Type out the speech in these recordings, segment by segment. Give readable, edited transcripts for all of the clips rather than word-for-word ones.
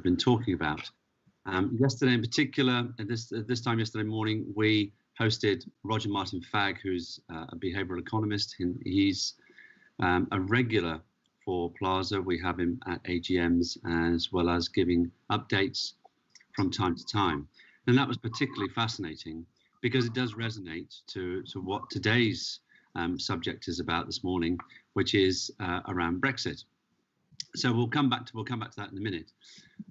been talking about. Yesterday in particular, at this time yesterday morning, we hosted Roger Martin Fagg, who's a behavioral economist. He's a regular for Plaza. We have him at AGMs as well as giving updates from time to time. And that was particularly fascinating because it does resonate to what today's subject is about this morning, which is around Brexit. So we'll come back to that in a minute.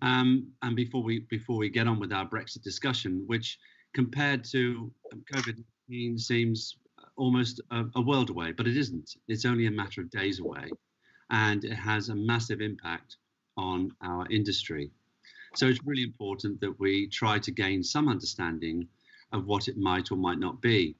And before we get on with our Brexit discussion, which compared to COVID-19 seems almost a world away, but it isn't. It's only a matter of days away, and it has a massive impact on our industry. So it's really important that we try to gain some understanding of what it might or might not be.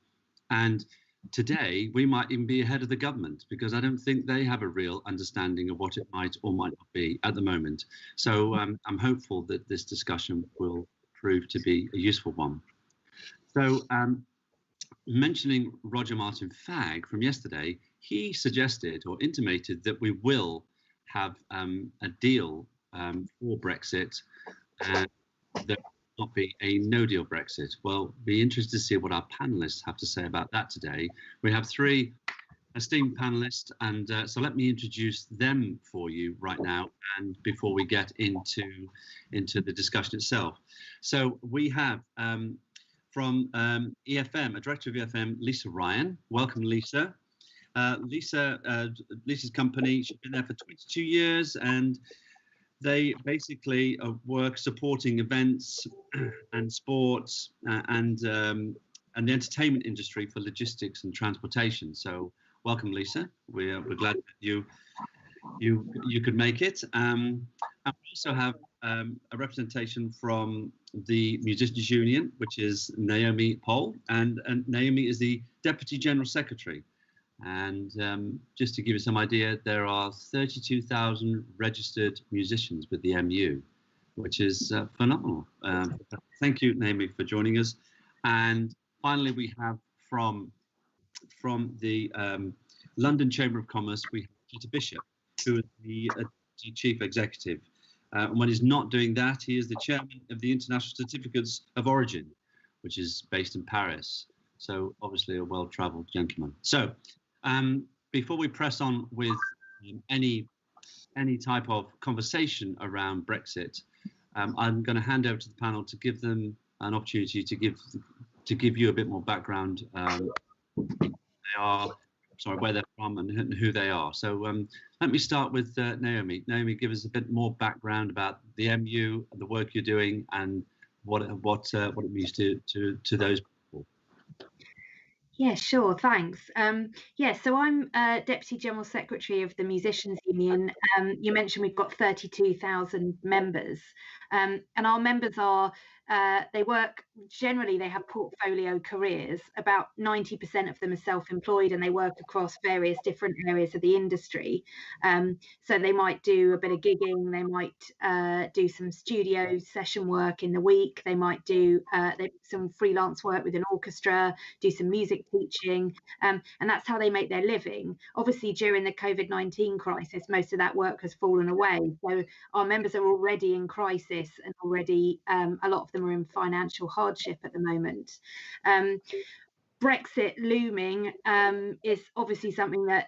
And today, we might even be ahead of the government because I don't think they have a real understanding of what it might or might not be at the moment. So I'm hopeful that this discussion will prove to be a useful one. So mentioning Roger Martin Fagg from yesterday, he suggested or intimated that we will have a deal for Brexit and there will not be a no-deal Brexit. Well, be interested to see what our panelists have to say about that today. We have three esteemed panelists, and so let me introduce them for you right now, and before we get into the discussion itself. So we have from EFM, a director of EFM, Lisa Ryan. Welcome, Lisa. Lisa's company, she's been there for 22 years, and they basically work supporting events and sports and the entertainment industry for logistics and transportation. So welcome, Lisa. We're glad that you could make it. And we also have a representation from the Musicians Union, which is Naomi Pohl, and Naomi is the Deputy General Secretary. And just to give you some idea, there are 32,000 registered musicians with the MU, which is phenomenal. Thank you, Naomi, for joining us. And finally, we have from the London Chamber of Commerce, we have Peter Bishop, who is the Chief Executive. And when he's not doing that, he is the Chairman of the International Certificates of Origin, which is based in Paris. So obviously a well-travelled gentleman. So before we press on with any type of conversation around Brexit, I'm going to hand over to the panel to give them an opportunity to give you a bit more background. Where they're from and who they are. So let me start with Naomi. Naomi, give us a bit more background about the MU, the work you're doing, and what it means to those people. Yeah, sure, thanks. So I'm Deputy General Secretary of the Musicians Union. You mentioned we've got 32,000 members, and our members are, they have portfolio careers. About 90% of them are self-employed, and they work across various different areas of the industry. So they might do a bit of gigging, they might do some studio session work in the week, they might do some freelance work with an orchestra, do some music teaching, and that's how they make their living. Obviously, during the COVID-19 crisis, most of that work has fallen away. So our members are already in crisis, and already a lot of them are in financial hardship at the moment. Brexit looming is obviously something that,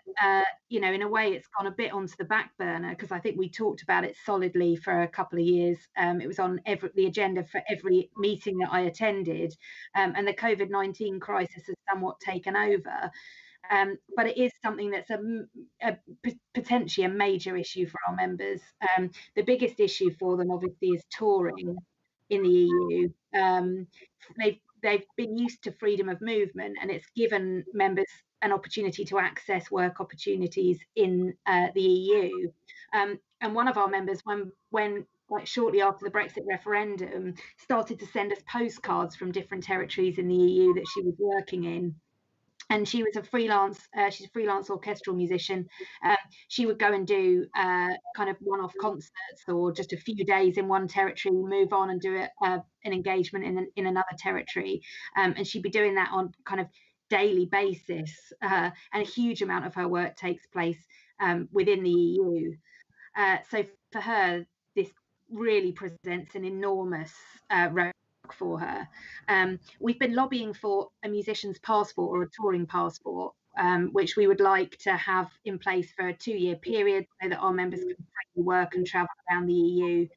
in a way, it's gone a bit onto the back burner, because I think we talked about it solidly for a couple of years. It was on the agenda for every meeting that I attended, and the COVID-19 crisis has somewhat taken over. But it is something that's potentially a major issue for our members. The biggest issue for them, obviously, is touring in the EU. They've been used to freedom of movement, and it's given members an opportunity to access work opportunities in the EU. And one of our members, when quite shortly after the Brexit referendum, started to send us postcards from different territories in the EU that she was working in. And she was she's a freelance orchestral musician. She would go and do kind of one-off concerts, or just a few days in one territory, move on and do an engagement in another territory. And she'd be doing that on kind of daily basis. And a huge amount of her work takes place within the EU. So for her, really presents an enormous roadblock for her. We've been lobbying for a musician's passport or a touring passport, which we would like to have in place for a 2-year period so that our members can freely work and travel around the EU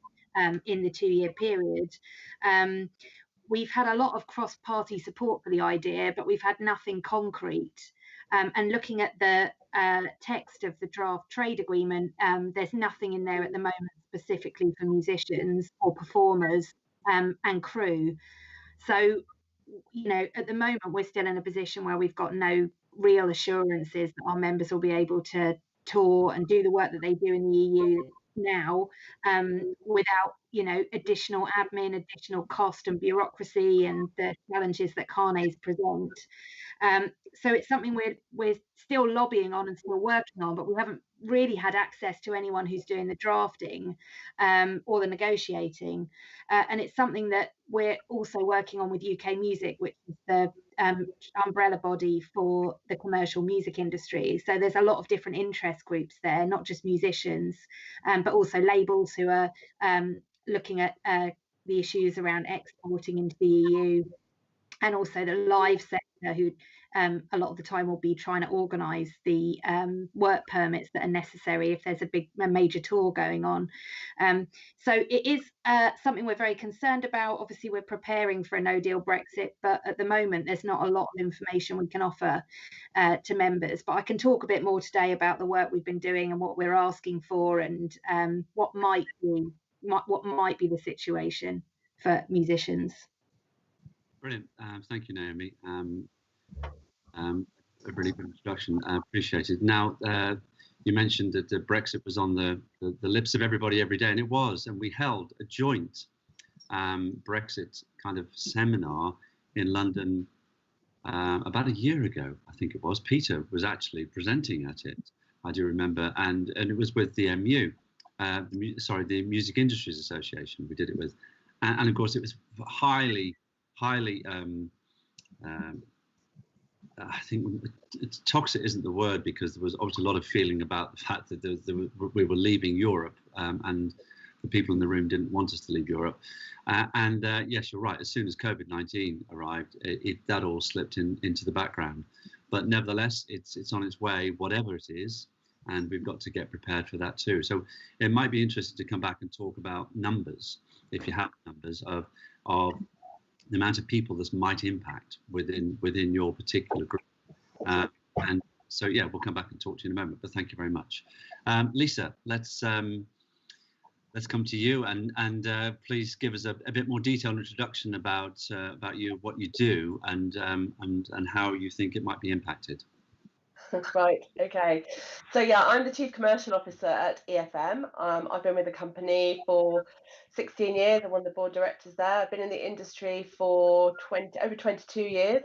in the 2-year period. We've had a lot of cross-party support for the idea, but we've had nothing concrete. And looking at the text of the draft trade agreement, there's nothing in there at the moment specifically for musicians or performers and crew. So, you know, at the moment, we're still in a position where we've got no real assurances that our members will be able to tour and do the work that they do in the EU now, without, you know, additional admin, additional cost and bureaucracy and the challenges that carnets present. So it's something we're still lobbying on and still working on, but we haven't really had access to anyone who's doing the drafting or the negotiating. And it's something that we're also working on with UK Music, which is the umbrella body for the commercial music industry. So there's a lot of different interest groups there, not just musicians, but also labels who are looking at the issues around exporting into the EU, and also the live sector, who a lot of the time will be trying to organise the work permits that are necessary if there's a major tour going on. So it is something we're very concerned about. Obviously, we're preparing for a no-deal Brexit, but at the moment there's not a lot of information we can offer to members. But I can talk a bit more today about the work we've been doing and what we're asking for, and what might be the situation for musicians. Brilliant. Thank you, Naomi. A really good introduction. Appreciated. Now, you mentioned that Brexit was on the lips of everybody every day, and it was. And we held a joint Brexit kind of seminar in London about a year ago, I think it was. Peter was actually presenting at it, I do remember, and it was with the MU, the Music Industries Association. We did it with, and of course it was highly I think toxic isn't the word, because there was obviously a lot of feeling about the fact that we were leaving Europe, and the people in the room didn't want us to leave Europe. Yes, you're right. As soon as COVID-19 arrived, that all slipped into the background. But nevertheless, it's on its way, whatever it is, and we've got to get prepared for that too. So it might be interesting to come back and talk about numbers, if you have numbers of the amount of people this might impact within your particular group. And so, yeah, we'll come back and talk to you in a moment, but thank you very much. Lisa, let's come to you, and please give us a bit more detailed introduction about you, what you do, and how you think it might be impacted. Right, okay. So yeah, I'm the Chief Commercial Officer at EFM. I've been with the company for 16 years. I'm one of the board directors there. I've been in the industry for over 22 years.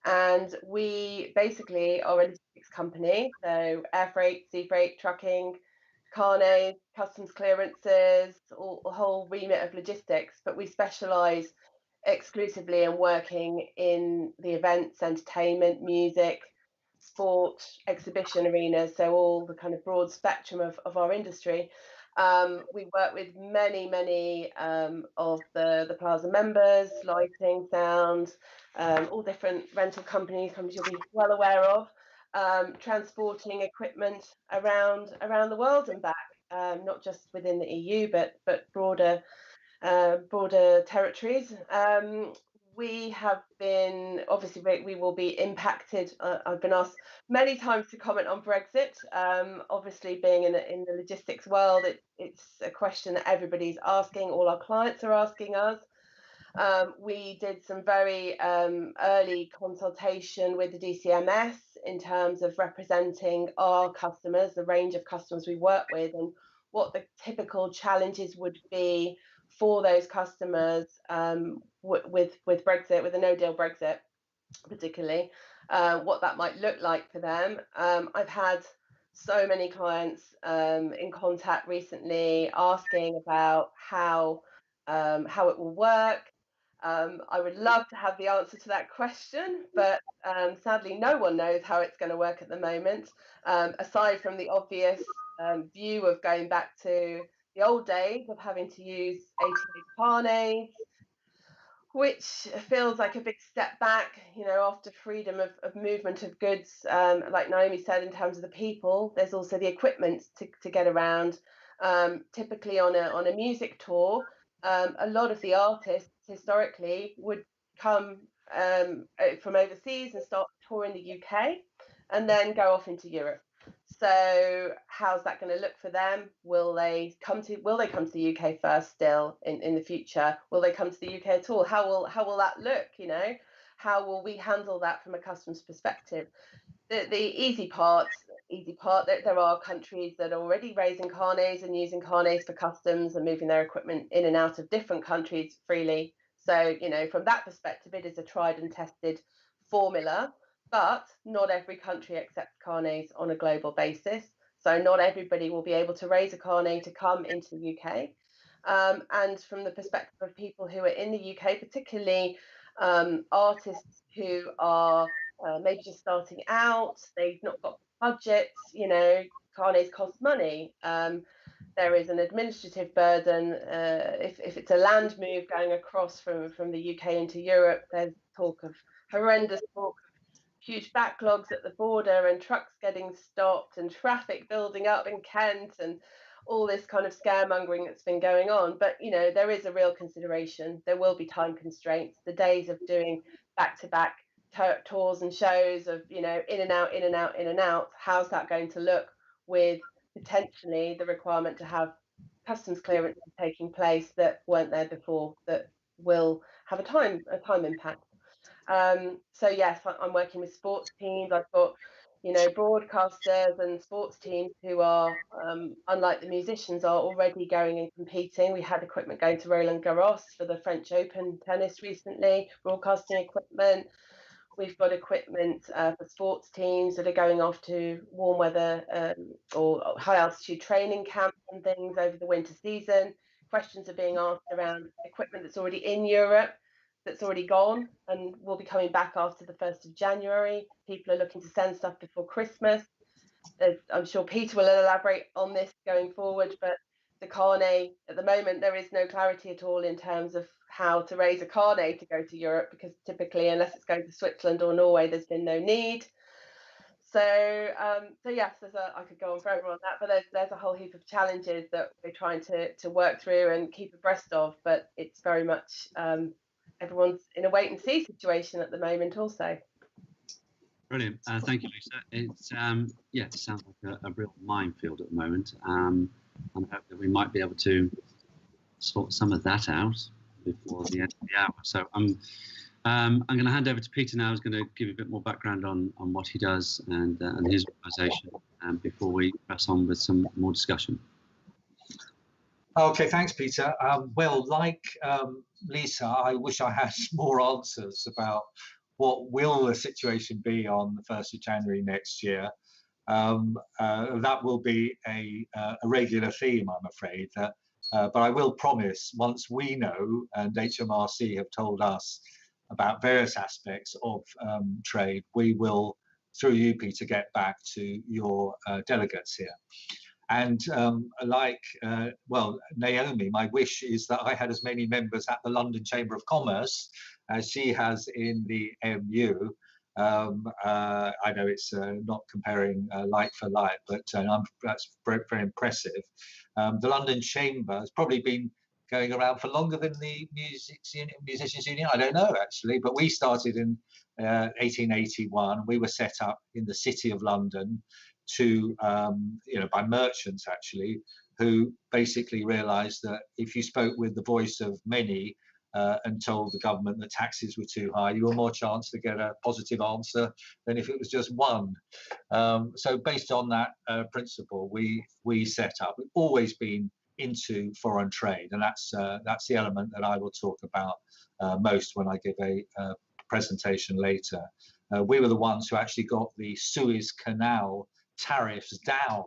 And we basically are a logistics company. So air freight, sea freight, trucking, carnet, customs clearances, all the whole remit of logistics. But we specialise exclusively in working in the events, entertainment, music, sport, exhibition arenas, so all the kind of broad spectrum of our industry. We work with many of the Plaza members, lighting, sound, all different rental companies you'll be well aware of, transporting equipment around the world and back, not just within the EU, but broader territories. We have been, obviously, we will be impacted. I've been asked many times to comment on Brexit. Obviously, being in the logistics world, it's a question that everybody's asking. All our clients are asking us. We did some very early consultation with the DCMS in terms of representing our customers, the range of customers we work with, and what the typical challenges would be for those customers with Brexit, with a no-deal Brexit, particularly, what that might look like for them. I've had so many clients in contact recently asking about how it will work. I would love to have the answer to that question, but sadly, no one knows how it's going to work at the moment, aside from the obvious view of going back to the old days of having to use 88 carnets, which feels like a big step back, you know, after freedom of movement of goods. Like Naomi said, in terms of the people, there's also the equipment to get around. Typically on a music tour, a lot of the artists historically would come from overseas and start a tour in the UK and then go off into Europe. So how's that going to look for them? Will they come to the UK first still in the future? Will they come to the UK at all? How will that look? You know, how will we handle that from a customs perspective? The easy part that there are countries that are already raising carnets and using carnets for customs and moving their equipment in and out of different countries freely. So, you know, from that perspective, it is a tried and tested formula. But not every country accepts carnets on a global basis. So not everybody will be able to raise a carnet to come into the UK. And from the perspective of people who are in the UK, particularly artists who are maybe just starting out, they've not got budgets, you know, carnets cost money. There is an administrative burden. If it's a land move going across from the UK into Europe, there's horrendous talk of huge backlogs at the border and trucks getting stopped and traffic building up in Kent and all this kind of scaremongering that's been going on. But, you know, there is a real consideration. There will be time constraints. The days of doing back-to-back tours and shows of, you know, in and out, in and out, in and out, how's that going to look with potentially the requirement to have customs clearances taking place that weren't there before, that will have a time impact. So yes, I'm working with sports teams. I've got, you know, broadcasters and sports teams who are, unlike the musicians, are already going and competing. We had equipment going to Roland Garros for the French Open tennis recently, broadcasting equipment. We've got equipment for sports teams that are going off to warm weather or high altitude training camps and things over the winter season. Questions are being asked around equipment that's already in Europe, that's already gone and will be coming back after the 1st of January. People are looking to send stuff before Christmas. I'm sure Peter will elaborate on this going forward, but the carnet, at the moment, there is no clarity at all in terms of how to raise a carnet to go to Europe, because typically, unless it's going to Switzerland or Norway, there's been no need. So yes, I could go on forever on that, but there's a whole heap of challenges that we're trying to work through and keep abreast of, but it's very much everyone's in a wait and see situation at the moment also. Brilliant. Thank you, Lisa. It's it sounds like a real minefield at the moment. I hope that we might be able to sort some of that out before the end of the hour. So I'm going to hand over to Peter now, who's going to give you a bit more background on what he does and his organisation before we press on with some more discussion. Okay, thanks, Peter. Well, like Lisa, I wish I had more answers about what will the situation be on the 1st of January next year. That will be a regular theme, I'm afraid. But I will promise, once we know, and HMRC have told us about various aspects of trade, we will, through you, Peter, get back to your delegates here. And well, Naomi, my wish is that I had as many members at the London Chamber of Commerce as she has in the MU. I know it's not comparing like for like, but that's very, very impressive. The London Chamber has probably been going around for longer than the Musicians Union. I don't know, actually, but we started in 1881. We were set up in the City of London to, by merchants, actually, who basically realized that if you spoke with the voice of many and told the government that taxes were too high, you were more chance to get a positive answer than if it was just one. So based on that principle, we set up. We've always been into foreign trade, and that's the element that I will talk about most when I give a presentation later. We were the ones who actually got the Suez Canal tariffs down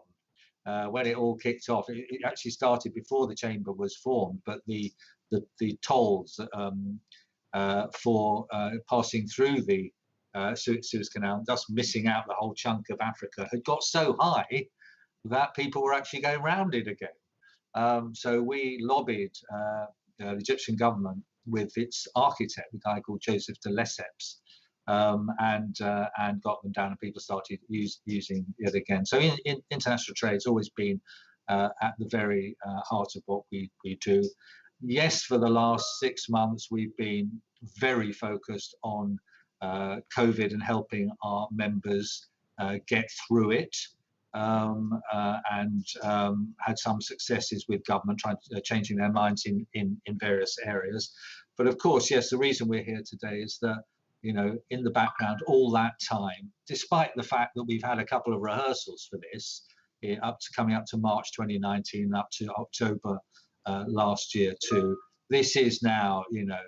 when it all kicked off. It actually started before the chamber was formed, but the tolls for passing through the Suez Canal, thus missing out the whole chunk of Africa, had got so high that people were actually going round it again. So we lobbied the Egyptian government with its architect, a guy called Joseph de Lesseps, and got them down, and people started using it again. So in international trade, it's always been at the very heart of what we do. Yes, for the last 6 months, we've been very focused on COVID and helping our members get through it, and had some successes with government changing their minds in various areas. But of course, yes, the reason we're here today is that, you know, in the background all that time, despite the fact that we've had a couple of rehearsals for this, coming up to March 2019, up to October last year too. This is now, you know,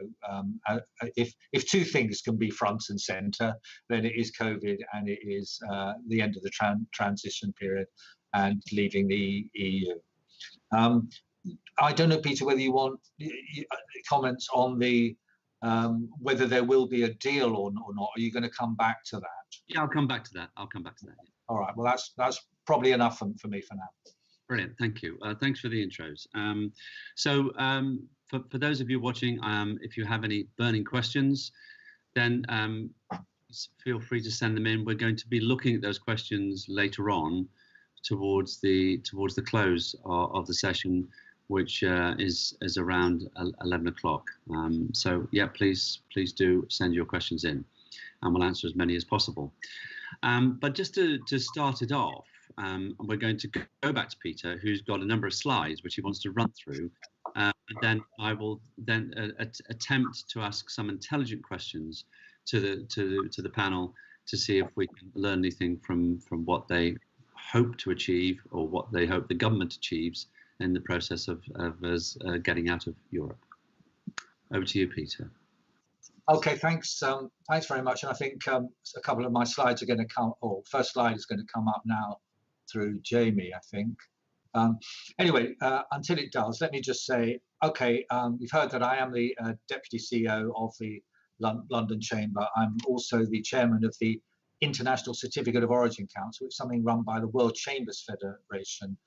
if two things can be front and center, then it is COVID and it is the end of the transition period and leaving the EU. I don't know, Peter, whether you want comments on the whether there will be a deal or not. Are you going to come back to that? Yeah, I'll come back to that. I'll come back to that. Yeah. All right. Well, that's probably enough for me for now. Brilliant. Thank you. Thanks for the intros. For those of you watching, if you have any burning questions, then feel free to send them in. We're going to be looking at those questions later on towards the close of the session, which is around 11 o'clock. So yeah, please do send your questions in, and we'll answer as many as possible. But just to start it off, we're going to go back to Peter, who's got a number of slides which he wants to run through, and then I will then attempt to ask some intelligent questions to the panel to see if we can learn anything from what they hope to achieve, or what they hope the government achieves in the process of us getting out of Europe. Over to you, Peter. Okay, thanks. Thanks very much. And I think a couple of my slides are going to come, or first slide is going to come up now through Jamie, I think. Anyway, until it does, let me just say, okay, you've heard that I am the Deputy CEO of the London Chamber. I'm also the Chairman of the International Certificate of Origin Council, which is something run by the World Chambers Federation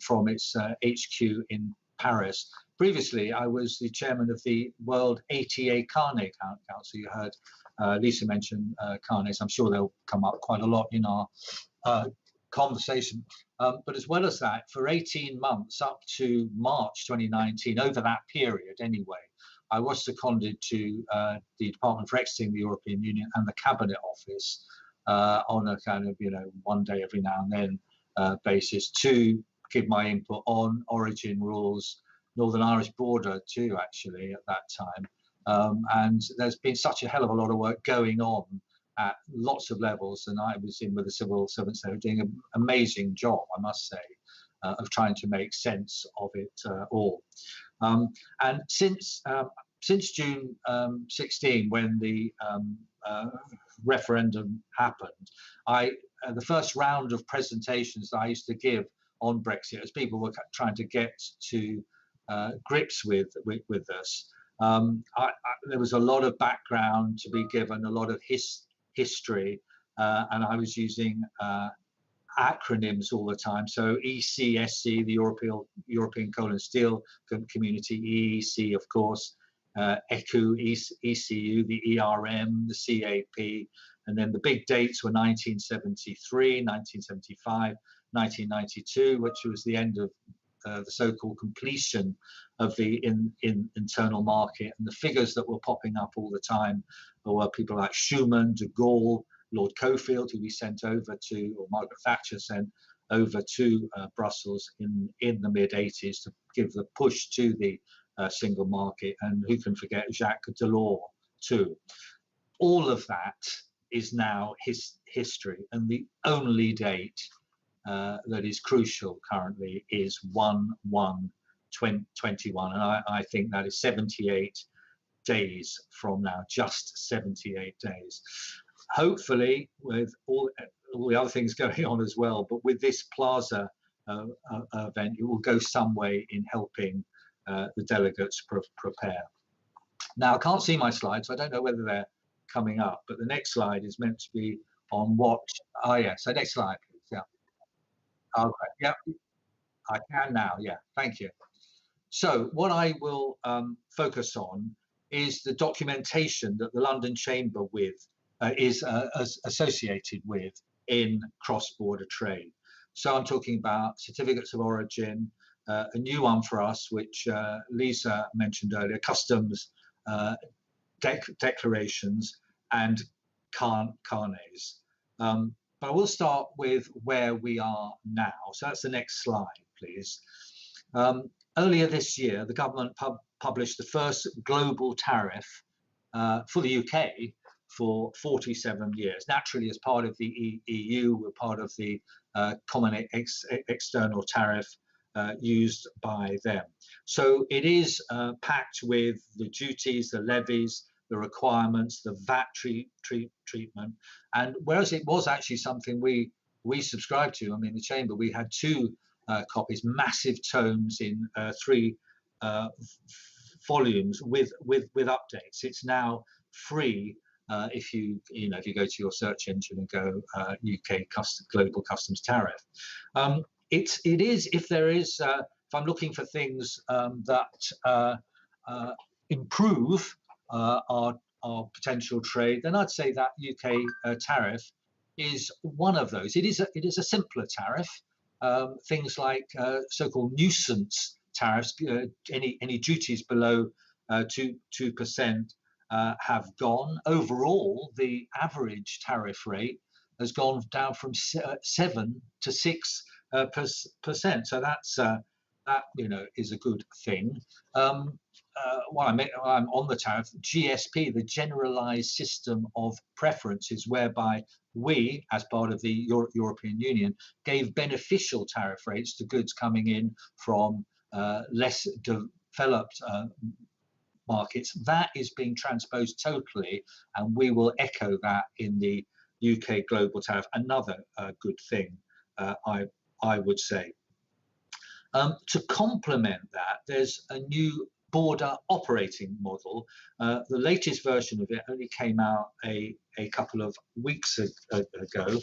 from its HQ in Paris. Previously, I was the chairman of the World ATA Carnet Council. You heard Lisa mention carnets. I'm sure they'll come up quite a lot in our conversation. But as well as that, for 18 months up to March 2019, over that period anyway, I was seconded to the Department for Exiting the European Union and the Cabinet Office on a kind of, you know, one day every now and then basis to give my input on origin rules, Northern Irish border too, actually, at that time. And there's been such a hell of a lot of work going on at lots of levels, and I was in with the civil servants there doing an amazing job, I must say, of trying to make sense of it all. And since June 16, when the referendum happened, the first round of presentations that I used to give on Brexit, as people were trying to get to grips with this, there was a lot of background to be given, a lot of history, and I was using acronyms all the time. So ECSC, the European Coal and Steel Community, EEC, of course, ECU, ECU, the ERM, the CAP, and then the big dates were 1973, 1975, 1992, which was the end of the so-called completion of the internal market. And the figures that were popping up all the time were people like Schuman, de Gaulle, Lord Cockfield, who we sent over to, or Margaret Thatcher sent over to Brussels in the mid-80s to give the push to the single market. And who can forget Jacques Delors too. All of that is now history, and the only date that is crucial currently is 1/1/21, and I think that is 78 days from now, just 78 days. Hopefully, with all the other things going on as well, but with this Plaza event, it will go some way in helping the delegates prepare. Now, I can't see my slides, so I don't know whether they're coming up, but the next slide is meant to be on what, oh yeah, so next slide, please, yeah. Okay, yeah. I can now, yeah, thank you. So what I will focus on is the documentation that the London Chamber is associated with in cross-border trade. So I'm talking about certificates of origin, a new one for us, which Lisa mentioned earlier, customs declarations and carnets. But I will start with where we are now. So that's the next slide, please. Earlier this year, the government published the first global tariff for the UK for 47 years. Naturally, as part of the EU, we're part of the common external tariff used by them. So it is packed with the duties, the levies, the requirements, the VAT treatment. And whereas it was actually something we subscribed to, I mean, the Chamber, we had two copies, massive tomes in 3 volumes with updates. It's now free if you go to your search engine and go UK global customs tariff. It is, if I'm looking for things that improve our potential trade, then I'd say that UK tariff is one of those. It is a simpler tariff. Things like so-called nuisance tariffs, any duties below 2% have gone. Overall, the average tariff rate has gone down from 7 to 6%. So that is a good thing. While I'm on the tariff, GSP, the Generalized System of Preferences, whereby we, as part of the European Union, gave beneficial tariff rates to goods coming in from less developed markets. That is being transposed totally, and we will echo that in the UK global tariff. Another good thing, I would say. To complement that, there's a new border operating model. The latest version of it only came out a couple of weeks ago.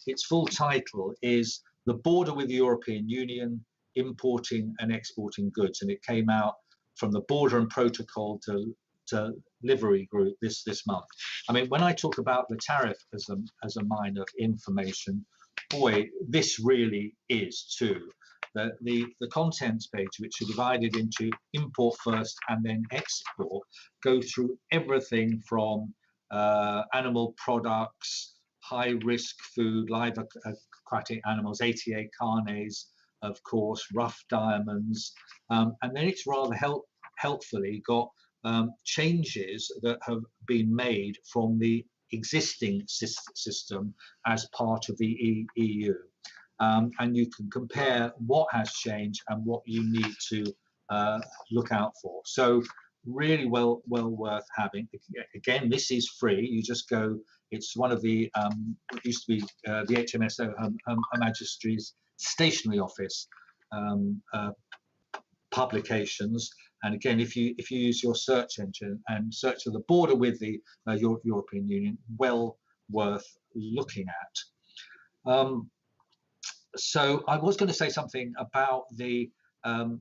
Its full title is The Border with the European Union, Importing and Exporting Goods, and it came out from the Border and Protocol Delivery Group this month. I mean, when I talk about the tariff as a mine of information, boy, this really is too. The contents page, which are divided into import first and then export, go through everything from animal products, high-risk food, live aquatic animals, ATA carnets, of course, rough diamonds, and then it's rather helpfully got changes that have been made from the existing system as part of the EU. And you can compare what has changed and what you need to look out for. So really well worth having. Again, this is free. You just go, it's one of the, what used to be the HMSO, Her Majesty's Stationery Office publications. And again, if you use your search engine and search for the border with the European Union, well worth looking at. So I was going to say something about the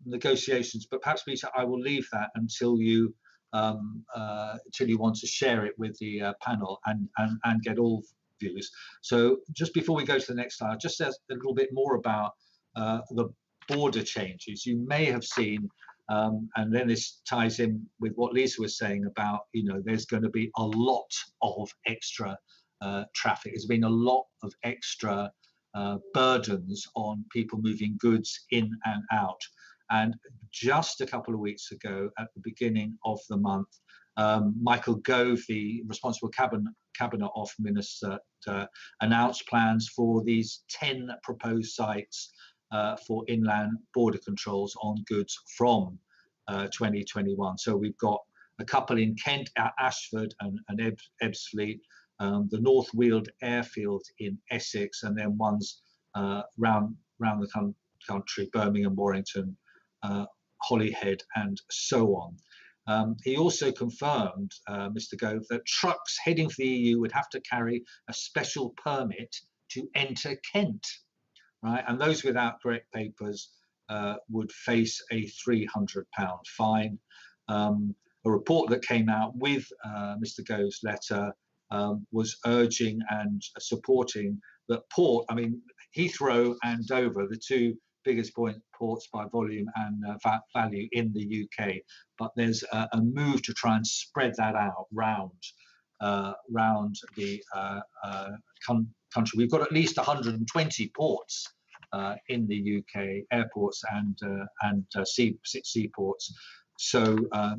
negotiations, but perhaps, Peter, I will leave that until you want to share it with the panel and get all views. So just before we go to the next slide, just a little bit more about the border changes. You may have seen, and then this ties in with what Lisa was saying about, there's going to be a lot of extra traffic. There's been a lot of extra burdens on people moving goods in and out. And just a couple of weeks ago, at the beginning of the month, Michael Gove, the responsible cabinet off minister, announced plans for these 10 proposed sites for inland border controls on goods from 2021. So we've got a couple in Kent, Ashford and Ebbsfleet, the North Weald airfield in Essex, and then ones round the country, Birmingham, Warrington, Holyhead, and so on. He also confirmed, Mr. Gove, that trucks heading for the EU would have to carry a special permit to enter Kent. right? And those without correct papers would face a £300 fine. A report that came out with Mr. Gove's letter was urging and supporting that port, I mean, Heathrow and Dover, the two biggest ports by volume and value in the UK, but there's a move to try and spread that out round the country. We've got at least 120 ports in the UK, airports and seaports. So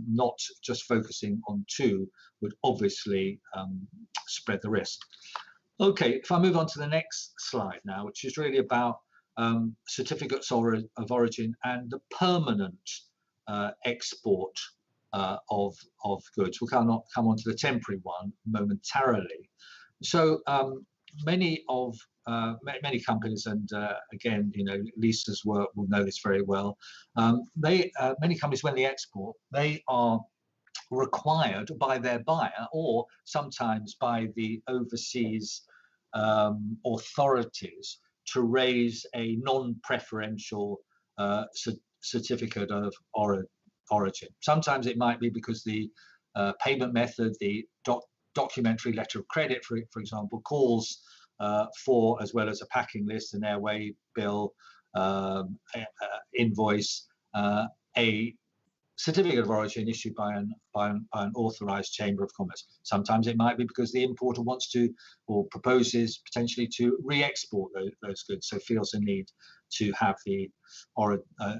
not just focusing on two would obviously spread the risk. Okay, if I move on to the next slide now, which is really about certificates of origin and the permanent export of goods. We'll come on to the temporary one momentarily. So many companies, and again, you know, Lisa's work will know this very well. Many companies, when they export, they are required by their buyer or sometimes by the overseas authorities to raise a non-preferential certificate of origin. Sometimes it might be because the payment method, the documentary letter of credit, for example, calls for, as well as a packing list, an airway bill, invoice, a certificate of origin issued by an authorized chamber of commerce. Sometimes it might be because the importer wants to or proposes potentially to re-export those goods, so feels a need to have the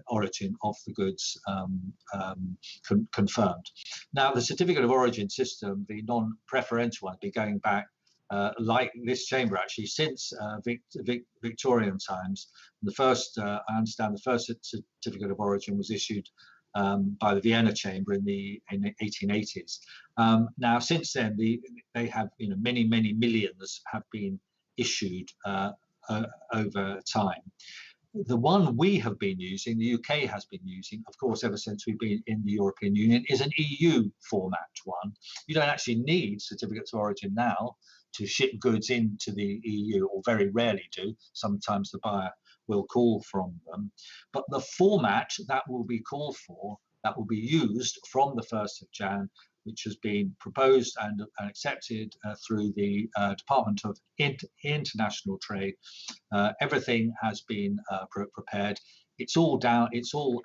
origin of the goods confirmed. Now, the certificate of origin system, the non-preferential one, been going back like this chamber actually since Victorian times. The first, I understand, the first certificate of origin was issued by the Vienna Chamber in the 1880s. Now, since then, they have, you know, many millions have been issued over time. The one we have been using, the UK has been using, of course, ever since we've been in the European Union, is an EU format one. You don't actually need certificates of origin now to ship goods into the EU, or very rarely do. Sometimes the buyer will call from them. But the format that will be called for, that will be used from the 1st of Jan, which has been proposed and accepted through the Department of International Trade. Everything has been prepared. It's all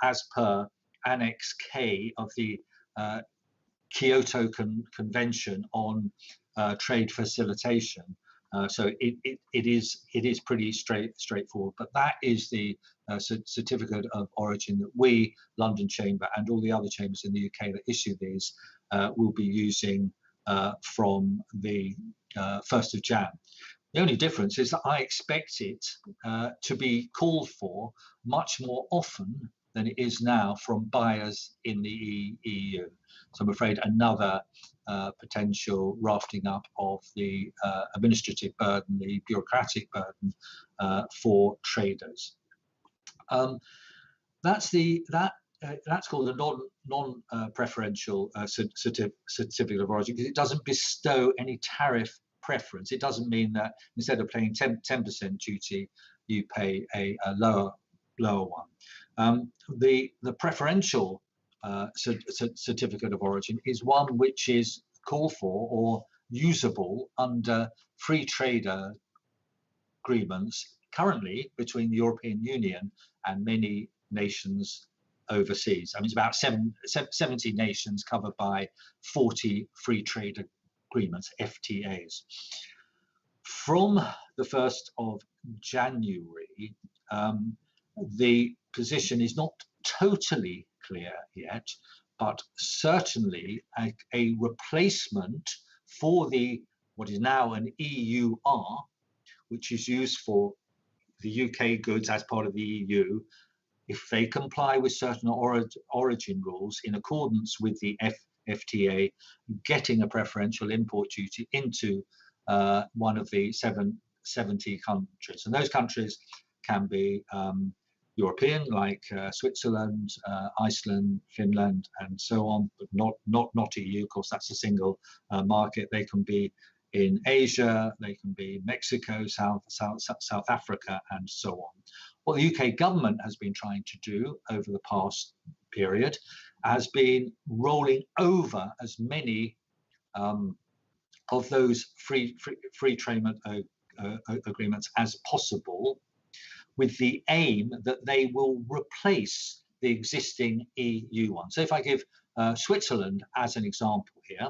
as per Annex K of the Kyoto Convention on trade facilitation. So it is pretty straightforward, but that is the certificate of origin that we, London Chamber, and all the other chambers in the UK that issue these will be using from the 1st of Jan. The only difference is that I expect it to be called for much more often than it is now from buyers in the EU. So I'm afraid another potential rafting up of the administrative burden, the bureaucratic burden for traders. That's called a non-preferential certificate of origin, because it doesn't bestow any tariff preference. It doesn't mean that instead of paying 10% duty, you pay a lower one. The preferential certificate of origin is one which is called for or usable under free trade agreements currently between the European Union and many nations overseas. I mean, it's about 70 nations covered by 40 free trade agreements, FTAs. From the 1st of January, the position is not totally clear yet, but certainly a replacement for what is now an EUR, which is used for the UK goods as part of the EU, if they comply with certain origin rules in accordance with the FTA, getting a preferential import duty into one of the 70 countries. And those countries can be European, like Switzerland, Iceland, Finland, and so on, but not EU. Of course, that's a single market. They can be in Asia, they can be Mexico, South Africa, and so on. What the UK government has been trying to do over the past period has been rolling over as many of those free trade agreements as possible, with the aim that they will replace the existing EU one. So if I give Switzerland as an example here,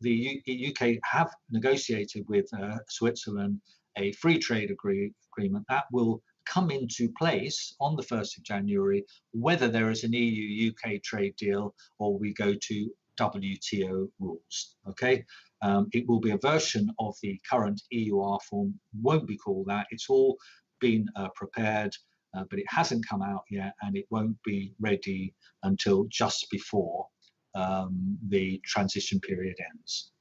the UK have negotiated with Switzerland a free trade agreement that will come into place on the 1st of January, whether there is an EU-UK trade deal or we go to WTO rules. Okay, it will be a version of the current EUR form. Won't be called that. It's all been prepared, but it hasn't come out yet, and it won't be ready until just before the transition period ends.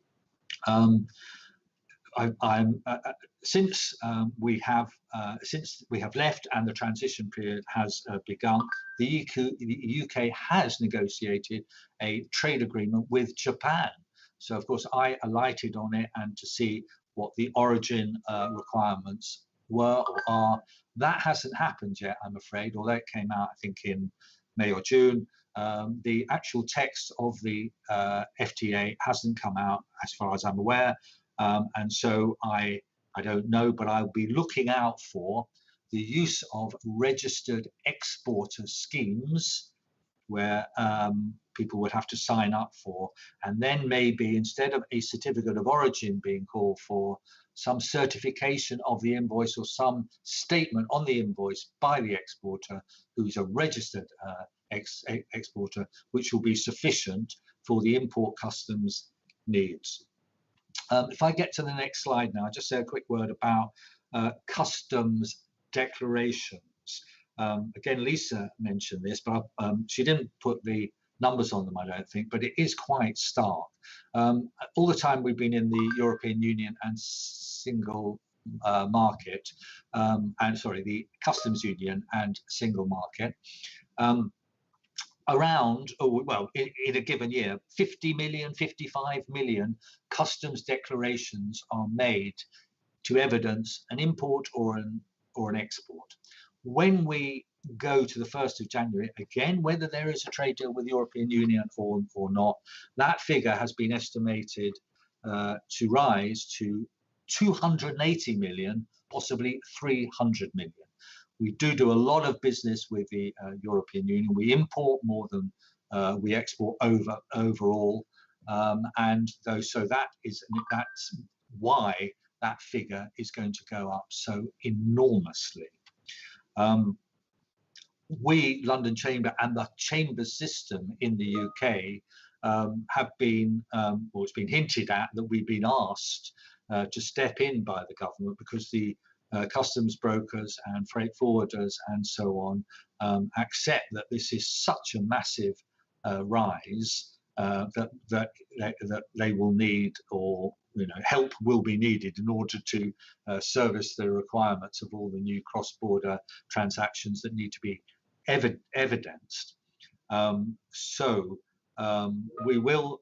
Since we have left and the transition period has begun, the UK has negotiated a trade agreement with Japan. So of course I alighted on it and to see what the origin requirements were or are. That hasn't happened yet, I'm afraid, although it came out I think in May or June. The actual text of the FTA hasn't come out as far as I'm aware, and so I don't know, but I'll be looking out for the use of registered exporter schemes where people would have to sign up for, and then maybe instead of a certificate of origin being called for, some certification of the invoice or some statement on the invoice by the exporter who's a registered exporter, which will be sufficient for the import customs needs. If I get to the next slide now, I'll just say a quick word about customs declarations. Again, Lisa mentioned this, but she didn't put the numbers on them, I don't think, but it is quite stark. All the time we've been in the European Union and single market, the customs union and single market, around, in a given year, 50 million, 55 million customs declarations are made to evidence an import or an export. When we go to the 1st of January, again, whether there is a trade deal with the European Union or not, that figure has been estimated to rise to 280 million, possibly 300 million. We do a lot of business with the European Union. We import more than we export overall, and so that's why that figure is going to go up so enormously. We, London Chamber, and the chamber system in the UK have been, or it's been hinted at that we've been asked to step in by the government because the customs brokers and freight forwarders and so on accept that this is such a massive rise that they will need, or help will be needed in order to service the requirements of all the new cross-border transactions that need to be evidenced. So we will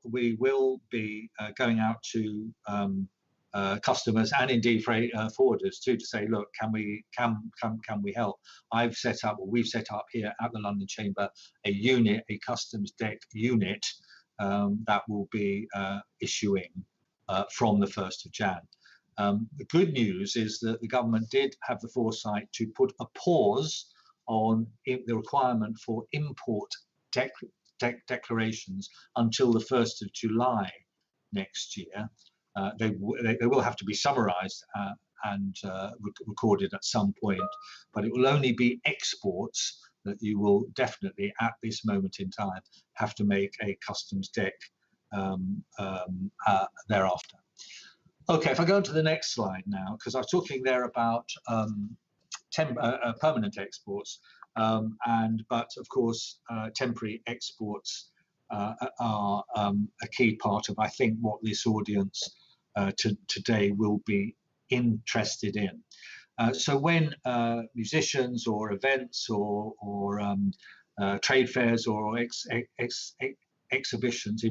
be going out to customers and indeed freight forwarders too, to say, look, can we help? We've set up here at the London Chamber a unit, a customs deck unit that will be issuing from the 1st of Jan. The good news is that the government did have the foresight to put a pause on the requirement for import declarations until the 1st of July next year. They will have to be summarized and recorded at some point, but it will only be exports that you will definitely, at this moment in time, have to make a customs deck thereafter. Okay, if I go on to the next slide now, because I was talking there about permanent exports, but of course temporary exports are a key part of, I think, what this audience today will be interested in. So when musicians or events or trade fairs or exhibitions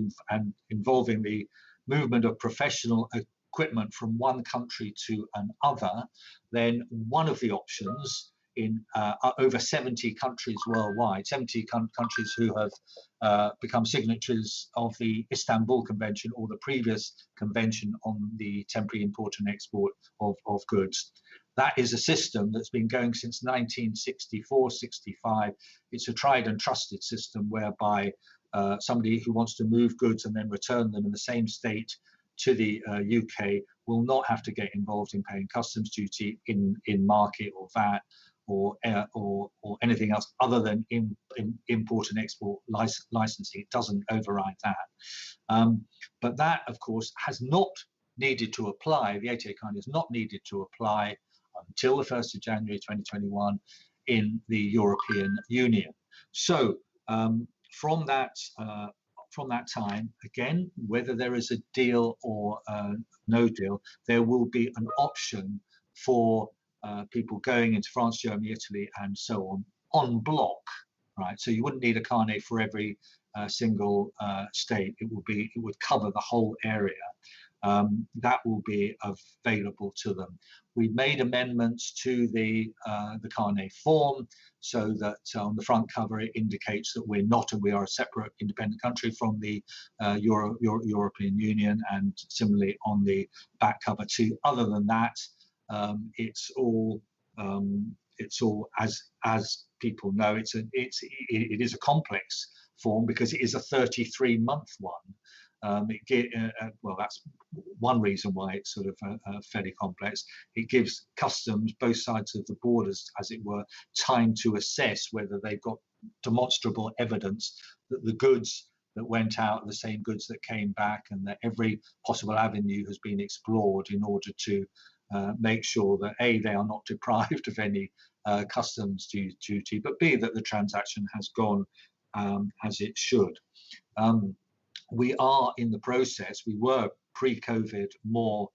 involving the movement of professional equipment from one country to another, then one of the options in over 70 countries worldwide, 70 countries who have become signatories of the Istanbul Convention or the previous convention on the temporary import and export of goods. That is a system that's been going since 1964-65. It's a tried and trusted system whereby somebody who wants to move goods and then return them in the same state to the UK will not have to get involved in paying customs duty in market or VAT or anything else other than in import and export licensing. It doesn't override that. But that, of course, has not needed to apply. The 80A kind is not needed to apply until the 1st of January 2021 in the European Union. So from that time, again, whether there is a deal or no deal, there will be an option for people going into France, Germany, Italy, and so on block, right? So you wouldn't need a carnet for every single state. It would cover the whole area. That will be available to them. We made amendments to the carnet form so that on the front cover it indicates that we are a separate independent country from the European Union, and similarly on the back cover too. Other than that, it's all as people know, it is a complex form because it is a 33-month one. Well, that's one reason why it's sort of fairly complex. It gives customs, both sides of the borders, as it were, time to assess whether they've got demonstrable evidence that the goods that went out are the same goods that came back, and that every possible avenue has been explored in order to make sure that A, they are not deprived of any customs duty, but B, that the transaction has gone as it should. We are in the process, we were pre-COVID more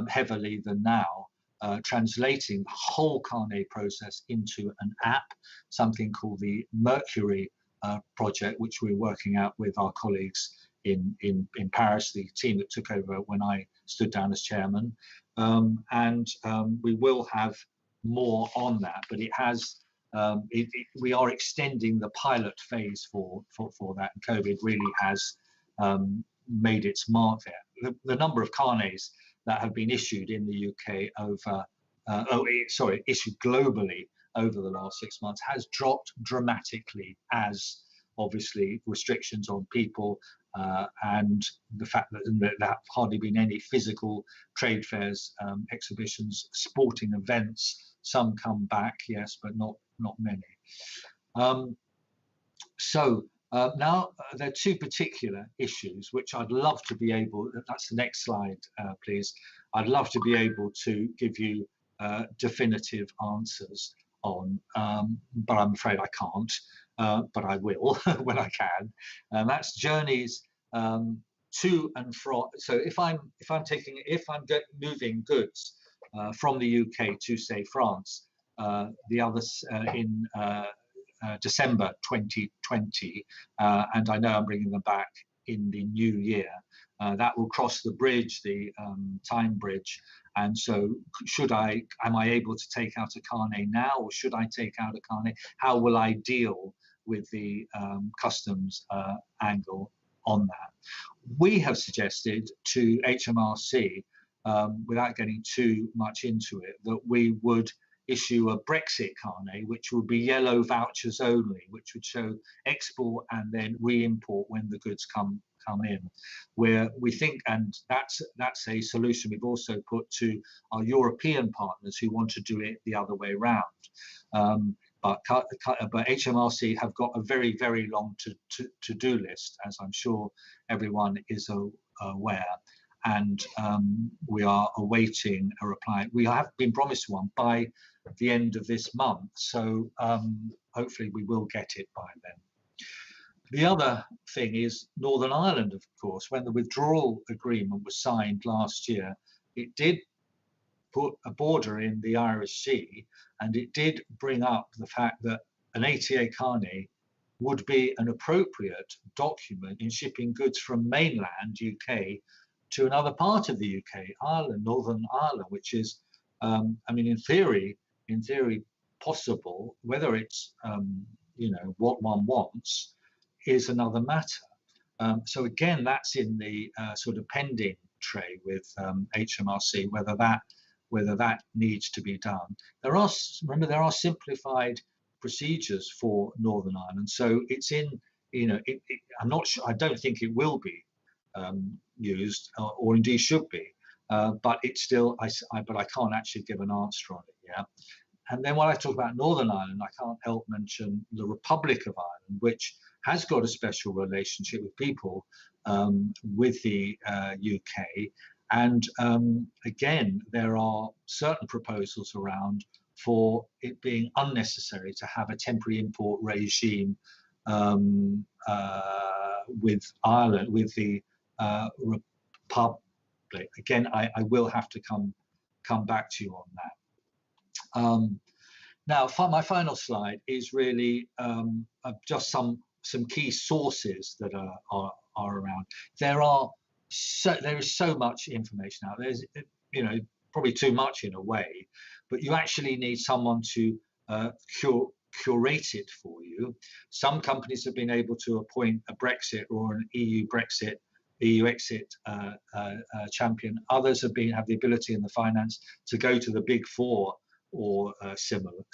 heavily than now, translating the whole carnet process into an app, something called the Mercury project, which we're working out with our colleagues in Paris, the team that took over when I stood down as chairman. We will have more on that, but it has we are extending the pilot phase for that, and COVID really has made its mark there. The number of carnets that have been issued in the UK issued globally over the last 6 months has dropped dramatically, as obviously restrictions on people and the fact that there have hardly been any physical trade fairs, exhibitions, sporting events. Some come back, yes, but not many. Now there are two particular issues which I'd love to be able, that's the next slide, please. I'd love to be able to give you definitive answers on, but I'm afraid I can't, but I will when I can. That's journeys to and from. So if I'm moving goods from the UK to, say, France, the others in December 2020, and I know I'm bringing them back in the new year. That will cross the bridge, the time bridge, and so am I able to take out a carnet now, or should I take out a carnet? How will I deal with the customs angle on that? We have suggested to HMRC, without getting too much into it, that we would issue a Brexit carnet, which would be yellow vouchers only, which would show export and then re-import when the goods come in, where we think, and that's a solution we've also put to our European partners who want to do it the other way around. But HMRC have got a very, very long to-do list, as I'm sure everyone is aware. And we are awaiting a reply. We have been promised one by the end of this month, so hopefully we will get it by then. The other thing is Northern Ireland, of course. When the withdrawal agreement was signed last year, it did put a border in the Irish Sea, and it did bring up the fact that an 80A carnet would be an appropriate document in shipping goods from mainland UK to another part of the UK, Ireland, Northern Ireland, which is, I mean, in theory, possible. Whether it's you know, what one wants is another matter. So again, that's in the sort of pending tray with HMRC, whether that needs to be done. There are simplified procedures for Northern Ireland, so it's in, you know, I'm not sure, I don't think it will be used, or indeed should be, but it's still, but I can't actually give an answer on it. Yeah. And then when I talk about Northern Ireland, I can't help mention the Republic of Ireland, which has got a special relationship with people with the UK. And again, there are certain proposals around for it being unnecessary to have a temporary import regime with Ireland, with the Republic. Again, I will have to come back to you on that. Now, my final slide is really just some key sources that are around. There is so much information out there. There's, you know, probably too much in a way, but you actually need someone to curate it for you. Some companies have been able to appoint a Brexit or an EU exit champion. Others have the ability and the finance to go to the big four or similar.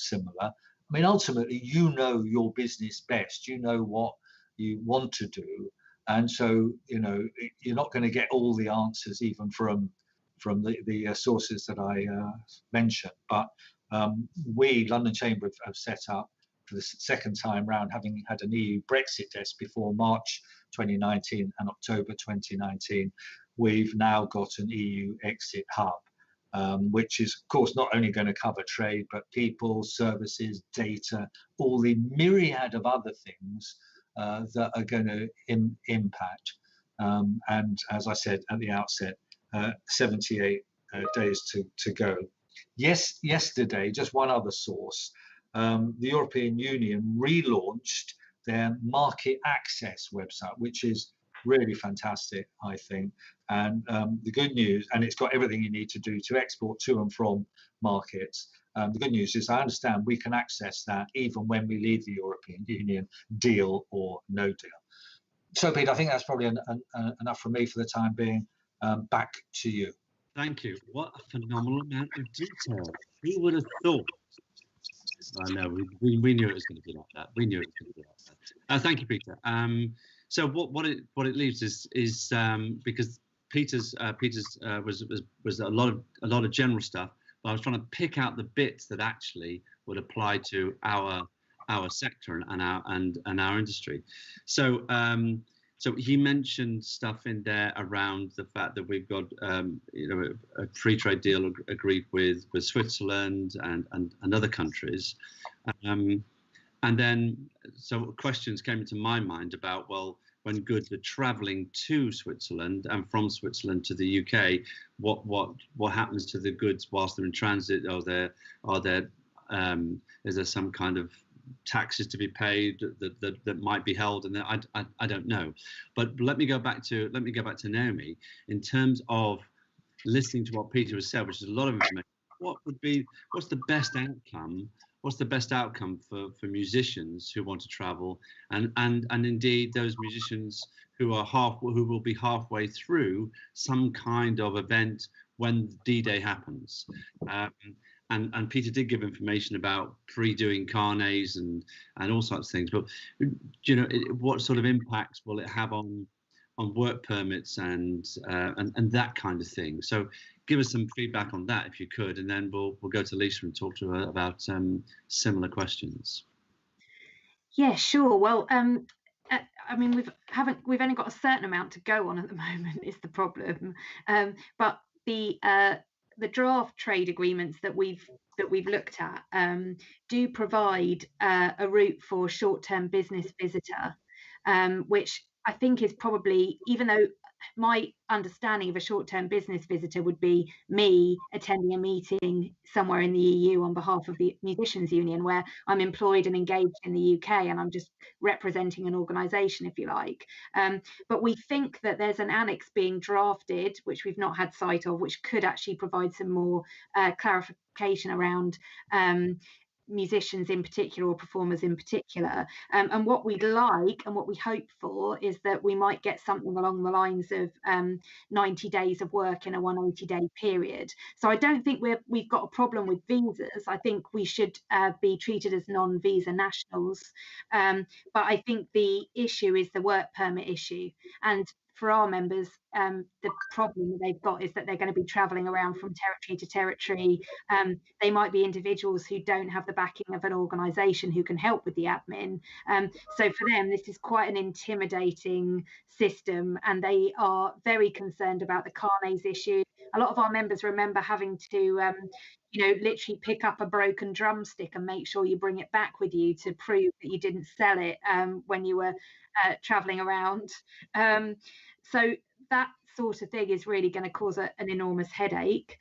I mean, ultimately, you know your business best. You know what you want to do, and so, you know, you're not going to get all the answers even from the sources that I mentioned. But we, London Chamber, have set up for the second time round, having had an EU Brexit desk before March 2019 and October 2019. We've now got an EU exit hub, which is, of course, not only going to cover trade, but people, services, data, all the myriad of other things that are going to impact. And as I said at the outset, 78 days to go. Yesterday, just one other source, the European Union relaunched their market access website, which is really fantastic, I think. And the good news, and it's got everything you need to do to export to and from markets. The good news is, I understand we can access that even when we leave the European Union, deal or no deal. So, Pete, I think that's probably enough from me for the time being. Back to you. Thank you. What a phenomenal amount of detail. Who would have thought? I know, we knew it was going to be like that. We knew it was going to be like that. Thank you, Peter. So what it leaves is because Peter's was a lot of general stuff, but I was trying to pick out the bits that actually would apply to our sector and our industry. So so he mentioned stuff in there around the fact that we've got you know, a free trade deal agreed with Switzerland and other countries. And then, so questions came into my mind about, well, when goods are travelling to Switzerland and from Switzerland to the UK, what happens to the goods whilst they're in transit? Is there some kind of taxes to be paid that might be held? And I don't know. But let me go back to Naomi in terms of listening to what Peter has said, which is a lot of information. What's the best outcome? What's the best outcome for musicians who want to travel, and indeed those musicians who will be halfway through some kind of event when D-Day happens? And Peter did give information about pre-doing carnets and all sorts of things. But you know, what sort of impacts will it have on work permits and that kind of thing? So give us some feedback on that if you could, and then we'll go to Lisa and talk to her about similar questions. Yeah, sure. Well, I mean, we've only got a certain amount to go on at the moment is the problem. But the draft trade agreements that we've looked at do provide a route for short-term business visitor, which I think is probably, even though my understanding of a short-term business visitor would be me attending a meeting somewhere in the EU on behalf of the Musicians Union, where I'm employed and engaged in the UK and I'm just representing an organisation, if you like. But we think that there's an annex being drafted, which we've not had sight of, which could actually provide some more clarification around musicians in particular, or performers in particular, and what we'd like and what we hope for is that we might get something along the lines of 90 days of work in a 180-day period. So I don't think we've got a problem with visas. I think we should be treated as non-visa nationals, but I think the issue is the work permit issue. And for our members, the problem that they've got is that they're going to be travelling around from territory to territory. They might be individuals who don't have the backing of an organisation who can help with the admin. So for them, this is quite an intimidating system, and they are very concerned about the carnets issue. A lot of our members remember having to literally pick up a broken drumstick and make sure you bring it back with you to prove that you didn't sell it when you were travelling around. So that sort of thing is really going to cause an enormous headache.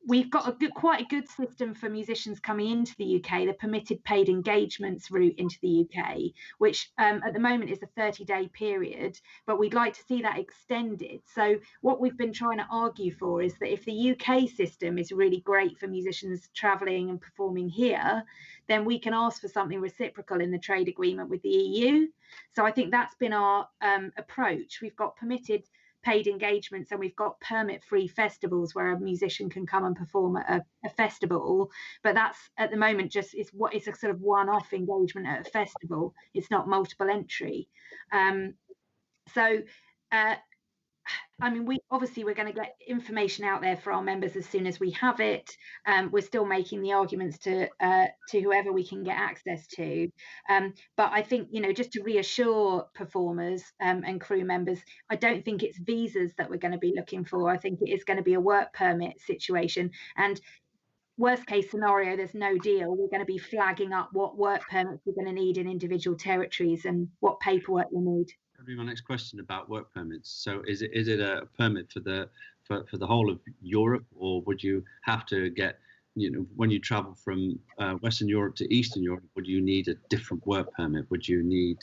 We've got quite a good system for musicians coming into the UK, the permitted paid engagements route into the UK, which at the moment is a 30-day period, but we'd like to see that extended. So what we've been trying to argue for is that if the UK system is really great for musicians travelling and performing here, then we can ask for something reciprocal in the trade agreement with the EU. So I think that's been our approach. We've got permitted paid engagements and we've got permit-free festivals where a musician can come and perform at a festival, but that's at the moment just it's a sort of one-off engagement at a festival. It's not multiple entry. I mean, we're going to get information out there for our members as soon as we have it. We're still making the arguments to whoever we can get access to. But I think, just to reassure performers and crew members, I don't think it's visas that we're going to be looking for. I think it is going to be a work permit situation. And worst case scenario, there's no deal. We're going to be flagging up what work permits we're going to need in individual territories and what paperwork we need. That would be my next question about work permits. So is it a permit for the whole of Europe, or would you have to get, when you travel from Western Europe to Eastern Europe, would you need a different work permit? Would you need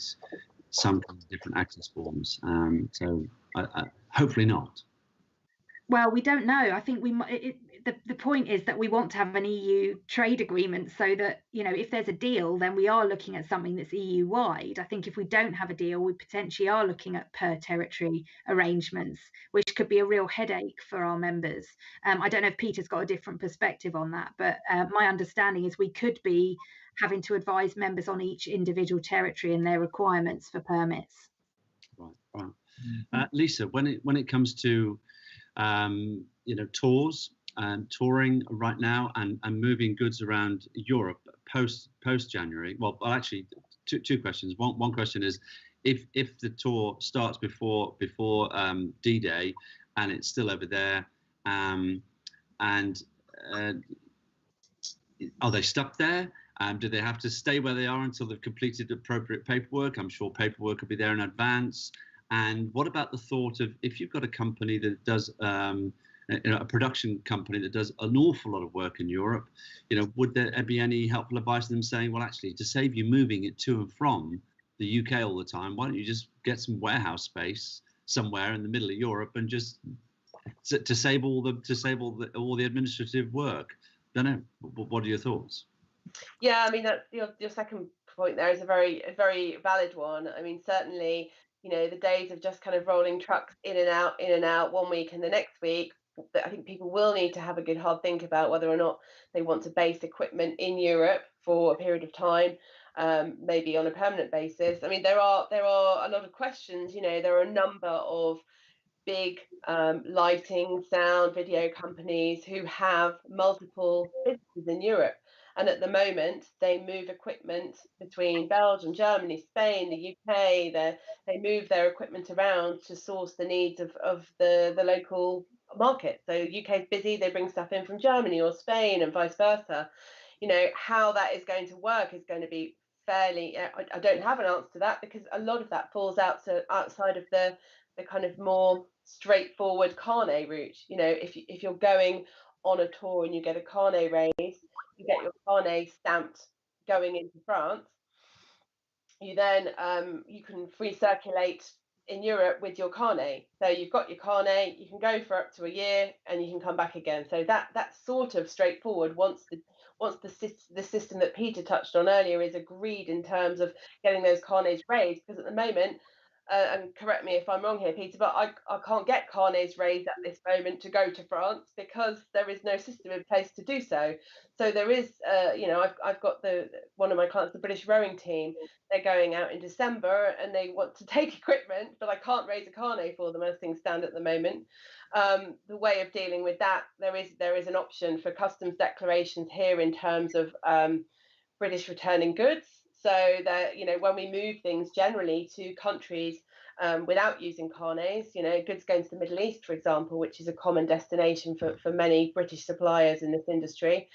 some different access forms? So hopefully not. Well, we don't know. I think the point is that we want to have an EU trade agreement so that, if there's a deal, then we are looking at something that's EU wide. I think if we don't have a deal, we potentially are looking at per territory arrangements, which could be a real headache for our members. I don't know if Peter's got a different perspective on that, but my understanding is we could be having to advise members on each individual territory and their requirements for permits. Right. Lisa, when it comes to tours and touring right now and moving goods around Europe post January. Well, actually, two questions. One question is, if the tour starts before D-Day and it's still over there, and are they stuck there? Do they have to stay where they are until they've completed appropriate paperwork? I'm sure paperwork will be there in advance. And what about the thought of, if you've got a company that does, a production company that does an awful lot of work in Europe, would there be any helpful advice to them saying, well, actually, to save you moving it to and from the UK all the time, why don't you just get some warehouse space somewhere in the middle of Europe and just to save all the administrative work? Don't know. What are your thoughts? Yeah, I mean, your second point there is a very valid one. I mean, certainly, the days of just kind of rolling trucks in and out 1 week and the next week, I think people will need to have a good hard think about whether or not they want to base equipment in Europe for a period of time, maybe on a permanent basis. I mean, there are a lot of questions. There are a number of big lighting, sound, video companies who have multiple businesses in Europe. And at the moment, they move equipment between Belgium, Germany, Spain, the UK. They move their equipment around to source the needs of the local market. So UK is busy, they bring stuff in from Germany or Spain and vice versa. How that is going to work is going to be fairly, I don't have an answer to that, because a lot of that falls outside of the kind of more straightforward carnet route. You know, if you're going on a tour and you get a carnet raised, you get your carnet stamped going into France. You then you can free circulate in Europe with your carnet. So you've got your carnet, you can go for up to a year, and you can come back again. So that's sort of straightforward once the system that Peter touched on earlier is agreed in terms of getting those carnets raised. Because at the moment, and correct me if I'm wrong here, Peter, but I can't get carnets raised at this moment to go to France, because there is no system in place to do so. So there is, you know, I've got one of my clients, the British rowing team. They're going out in December and they want to take equipment, but I can't raise a carnet for them as things stand at the moment. The way of dealing with that, there is an option for customs declarations here in terms of British returning goods. So that, you know, when we move things generally to countries without using carnets, you know, goods going to the Middle East, for example, which is a common destination for many British suppliers in this industry,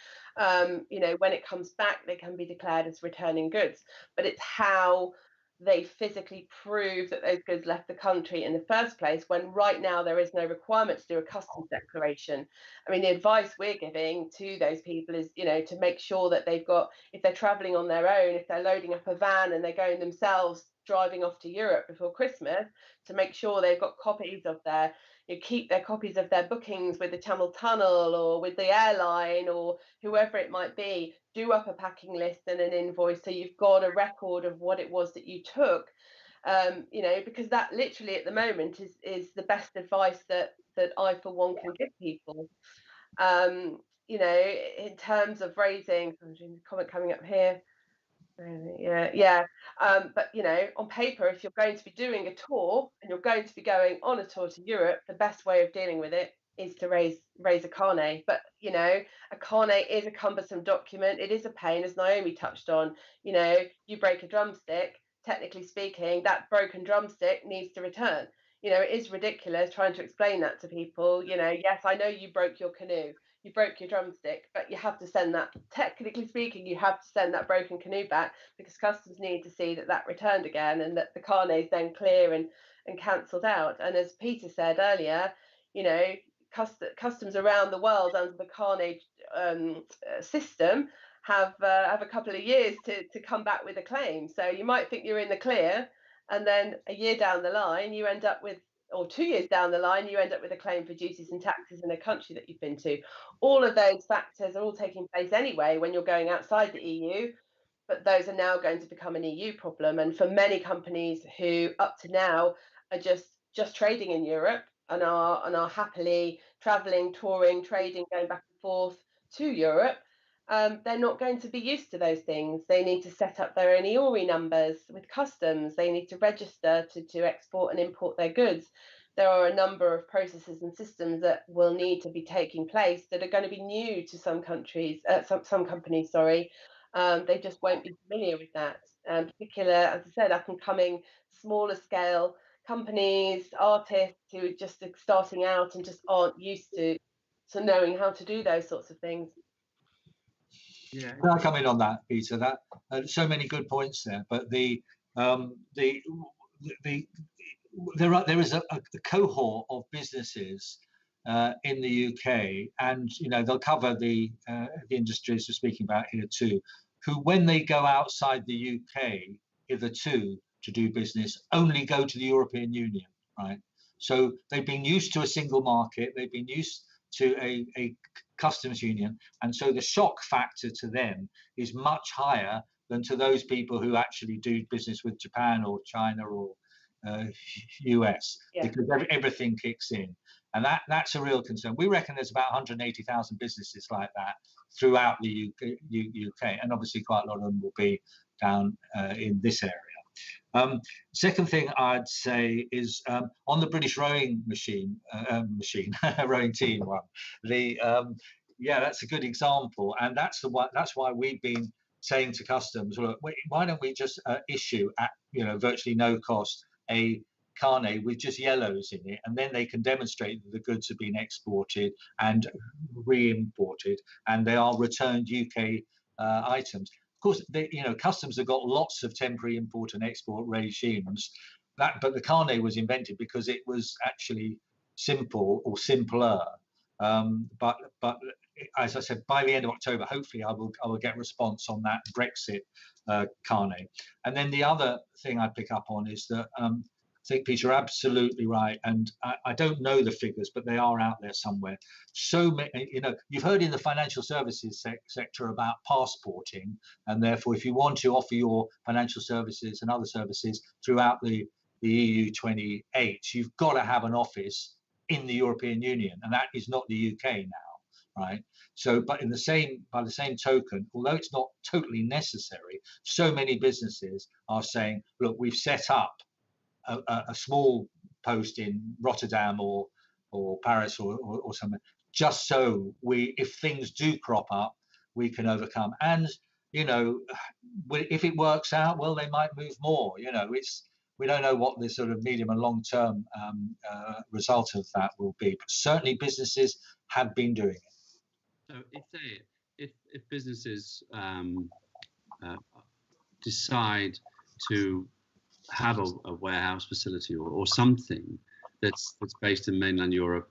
you know, when it comes back, they can be declared as returning goods. But it's how they physically prove that those goods left the country in the first place, when right now there is no requirement to do a customs declaration. I mean, the advice we're giving to those people is, you know, to make sure that they've got, if they're traveling on their own, if they're loading up a van and they're going themselves driving off to Europe before Christmas, to make sure they've got copies of keep their copies of their bookings with the Channel Tunnel or with the airline or whoever it might be. Do up a packing list and an invoice so you've got a record of what it was that you took. You know, because that literally at the moment is the best advice that I for one can give people. You know, in terms of raising, comment coming up here. Yeah. But you know, on paper, if you're going to be doing a tour and you're going to be going on a tour to Europe, the best way of dealing with it is to raise a carnet. But you know, a carnet is a cumbersome document. It is a pain, as Naomi touched on. You know, you break a drumstick, technically speaking, that broken drumstick needs to return. You know, it is ridiculous trying to explain that to people. You know, yes, I know you broke your canoe, you broke your drumstick, but you have to send that, technically speaking, you have to send that broken canoe back, because customs need to see that returned again and that the carnet is then clear and cancelled out. And as Peter said earlier, you know, customs around the world under the carnet system have a couple of years to come back with a claim. So you might think you're in the clear, and then a year down the line you end up with, or 2 years down the line, you end up with a claim for duties and taxes in a country that you've been to. All of those factors are all taking place anyway when you're going outside the EU, but those are now going to become an EU problem. And for many companies who up to now are just trading in Europe and are happily traveling, touring, trading, going back and forth to Europe, they're not going to be used to those things. They need to set up their own EORI numbers with customs. They need to register to export and import their goods. There are a number of processes and systems that will need to be taking place that are going to be new to some countries, some companies, sorry. They just won't be familiar with that. Particular, as I said, up and coming, smaller scale companies, artists who are just starting out and just aren't used to knowing how to do those sorts of things. Yeah, Can I come in on that, Peter? That so many good points there, but there is a cohort of businesses in the UK, and you know they'll cover the industries we're speaking about here too, who when they go outside the UK hitherto to do business only go to the European Union, right? So they've been used to a single market, they've been used to a customs union, and so the shock factor to them is much higher than to those people who actually do business with Japan or China or US, yeah, because everything kicks in, and that's a real concern. We reckon there's about 180,000 businesses like that throughout the UK, and obviously quite a lot of them will be down in this area. Second thing I'd say is on the British rowing rowing team one. Yeah, that's a good example, and that's why we've been saying to customs, well, why don't we just issue at virtually no cost a carnet with just yellows in it, and then they can demonstrate that the goods have been exported and re-imported and they are returned UK items. course, customs have got lots of temporary import and export regimes. But the carnet was invented because it was actually simple or simpler. But as I said, by the end of October, hopefully I will get a response on that Brexit carnet. And then the other thing I pick up on is that I think, Peter, you're absolutely right. And I don't know the figures, but they are out there somewhere. So many, you've heard in the financial services sector about passporting, and therefore, if you want to offer your financial services and other services throughout the EU 28, you've got to have an office in the European Union, and that is not the UK now, right? So, but by the same token, although it's not totally necessary, so many businesses are saying, look, we've set up a small post in Rotterdam or Paris or somewhere, just so if things do crop up, we can overcome. And if it works out, well, they might move more. We don't know what the sort of medium and long term result of that will be, but certainly businesses have been doing it. So if businesses decide to have a warehouse facility or something that's based in mainland Europe,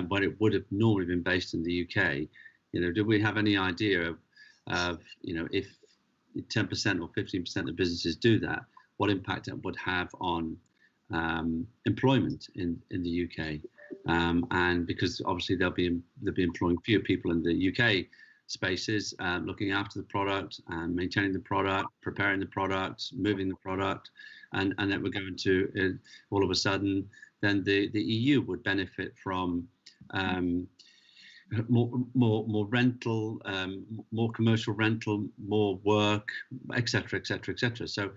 but it would have normally been based in the UK, do we have any idea of if 10% or 15% of businesses do that, what impact it would have on employment in the UK? And because obviously they'll be employing fewer people in the UK spaces, looking after the product and maintaining the product, preparing the product, moving the product, and then we're going to all of a sudden then the EU would benefit from more rental, more commercial rental, more work, etc., etc., etc. So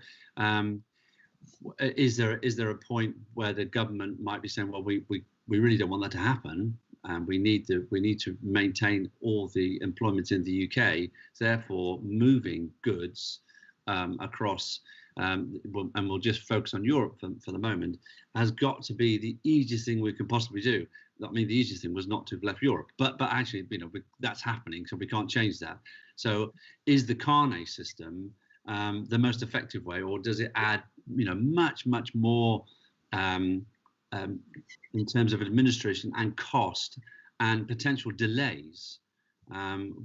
is there a point where the government might be saying, well, we really don't want that to happen, and we need to maintain all the employment in the UK, so therefore moving goods across, and we'll just focus on Europe for the moment, has got to be the easiest thing we can possibly do. I mean, the easiest thing was not to have left Europe, but actually, that's happening, so we can't change that. So is the carnet system the most effective way, or does it add much more in terms of administration and cost and potential delays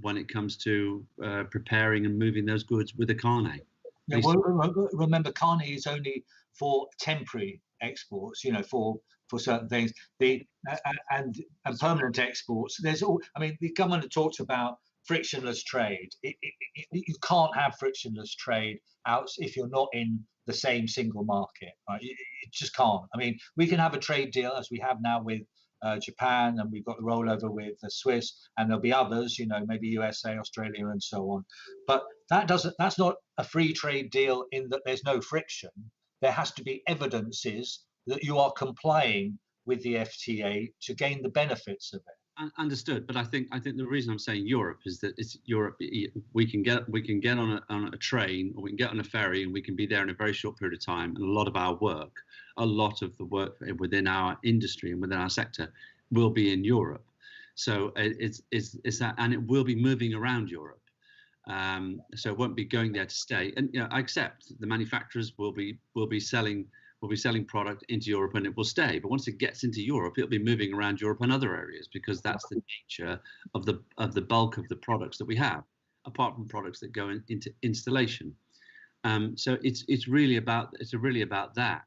when it comes to preparing and moving those goods with a carnet? Yeah, well, remember, carnet is only for temporary exports, for certain things. And permanent exports. The government talks about frictionless trade. You can't have frictionless trade out if you're not in the same single market, right? You just can't. I mean, we can have a trade deal as we have now with Japan, and we've got the rollover with the Swiss, and there'll be others, maybe USA, Australia, and so on. But that's not a free trade deal in that there's no friction. There has to be evidences that you are complying with the FTA to gain the benefits of it. Understood, but I think the reason I'm saying Europe is that it's Europe. We can get on a train, or we can get on a ferry, and we can be there in a very short period of time. And a lot of the work within our industry and within our sector will be in Europe. So it's that, and it will be moving around Europe. So it won't be going there to stay. And I accept the manufacturers will be selling product into Europe, and it will stay. But once it gets into Europe, it'll be moving around Europe and other areas, because that's the nature of the bulk of the products that we have, apart from products that go into installation. So it's really about that.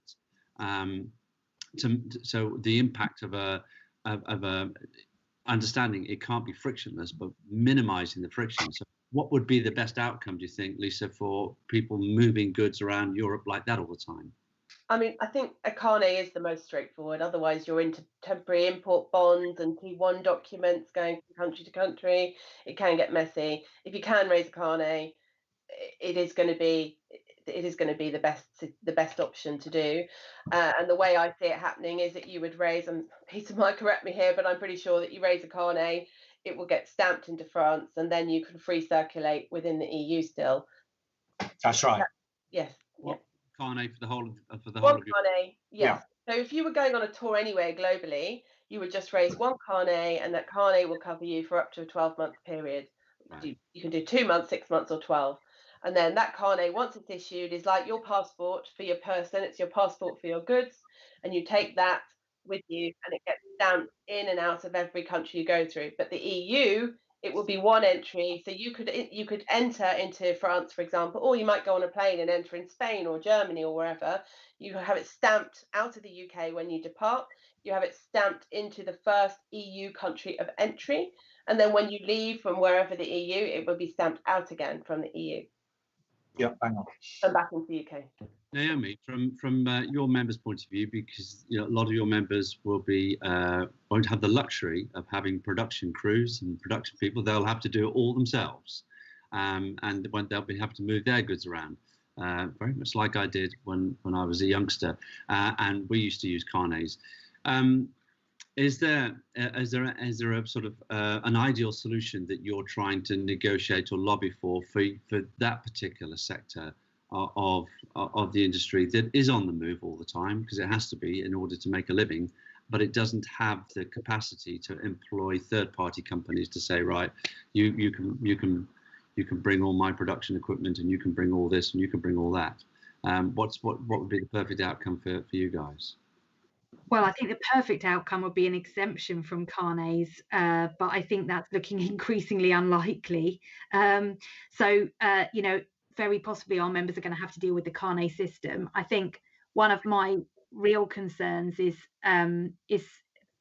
So the impact of a understanding it can't be frictionless, but minimizing the friction. So what would be the best outcome, do you think, Lisa, for people moving goods around Europe like that all the time? I mean, I think a carnet is the most straightforward. Otherwise, you're into temporary import bonds and T1 documents going from country to country. It can get messy. If you can raise a carnet, it is going to be the best option to do. And the way I see it happening is that you would raise, and Peter might correct me here, but I'm pretty sure that you raise a carnet, it will get stamped into France, and then you can free circulate within the EU still. That's right. Yes. Carnet for the whole of One carnet, yes. Yeah. So if you were going on a tour anywhere globally, you would just raise one carnet, and that carnet will cover you for up to a 12-month period. Right. You can do 2 months, 6 months, or 12. And then that carnet, once it's issued, is like your passport for your person. It's your passport for your goods. And you take that with you and it gets stamped in and out of every country you go through. But the EU, it will be one entry. So you could enter into France, for example, or you might go on a plane and enter in Spain or Germany or wherever. You have it stamped out of the UK when you depart. You have it stamped into the first EU country of entry. And then when you leave from wherever the EU, it will be stamped out again from the EU. Yeah, hang on. And back into the UK. Naomi, from your members' point of view, because a lot of your members will be won't have the luxury of having production crews and production people. They'll have to do it all themselves, and when they'll be have to move their goods around, very much like I did when I was a youngster, and we used to use carnets. Is there a sort of an ideal solution that you're trying to negotiate or lobby for that particular sector of the industry that is on the move all the time, because it has to be in order to make a living, but it doesn't have the capacity to employ third-party companies to say, right, you can bring all my production equipment and you can bring all this and you can bring all that. What would be the perfect outcome for you guys? Well, I think the perfect outcome would be an exemption from carnets, but I think that's looking increasingly unlikely. Very possibly our members are going to have to deal with the carnet system. I think one of my real concerns is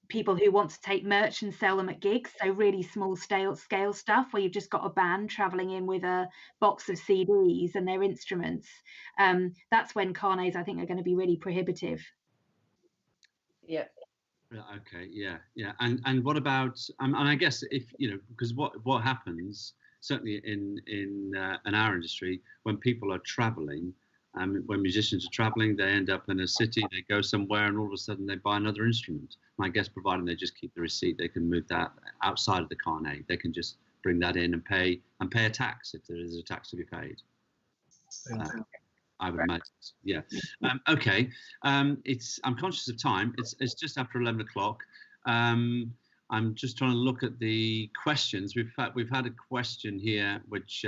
people who want to take merch and sell them at gigs, so really small scale stuff where you've just got a band traveling in with a box of CDs and their instruments. That's when carnets, I think, are going to be really prohibitive. Yeah. Okay. Yeah. And what about? And I guess if because what happens certainly in our industry when people are traveling, when musicians are traveling, they end up in a city, they go somewhere, and all of a sudden they buy another instrument. And I guess providing they just keep the receipt, they can move that outside of the carnet. They can just bring that in and pay a tax if there is a tax to be paid. I would imagine, yeah. Okay, I'm conscious of time. It's just after 11 o'clock. I'm just trying to look at the questions. We've had a question here which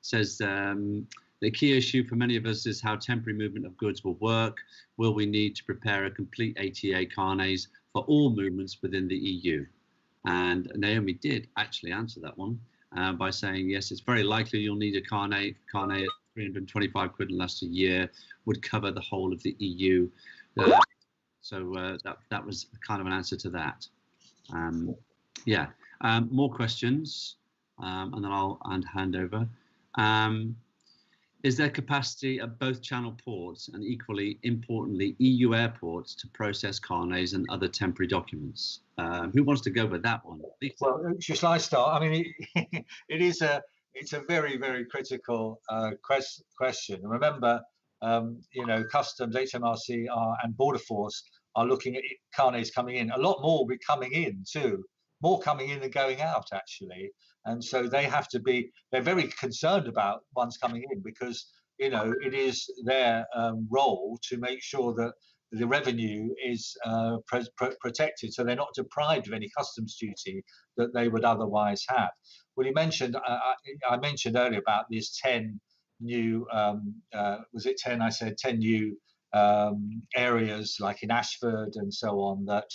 says the key issue for many of us is how temporary movement of goods will work. Will we need to prepare a complete ATA carnets for all movements within the EU? And Naomi did actually answer that one by saying yes, it's very likely you'll need a carnet. Carnet at 325 quid and last a year would cover the whole of the EU. So that was kind of an answer to that. More questions, and then I'll hand over. Is there capacity at both channel ports and equally importantly EU airports to process carnets and other temporary documents? Who wants to go with that one? Well, shall I start? I mean, it's a very, very critical question. Remember, Customs, HMRC and Border Force are looking at carnets coming in. A lot more will be coming in too. More coming in than going out, actually. And so they're very concerned about ones coming in because, it is their role to make sure that the revenue is protected, so they're not deprived of any customs duty that they would otherwise have. Well, you mentioned, I mentioned earlier about these 10 new, was it 10? I said 10 new areas like in Ashford and so on that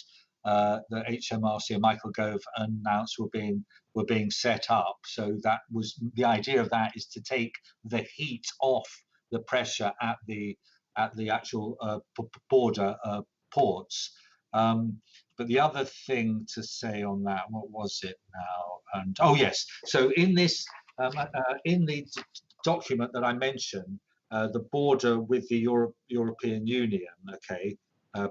the HMRC and Michael Gove announced were being set up. So that was the idea of that, is to take the heat off the pressure at the actual border ports. But the other thing to say on that, what was it now? And oh yes, so in this in the document that I mentioned, the border with the European Union, okay,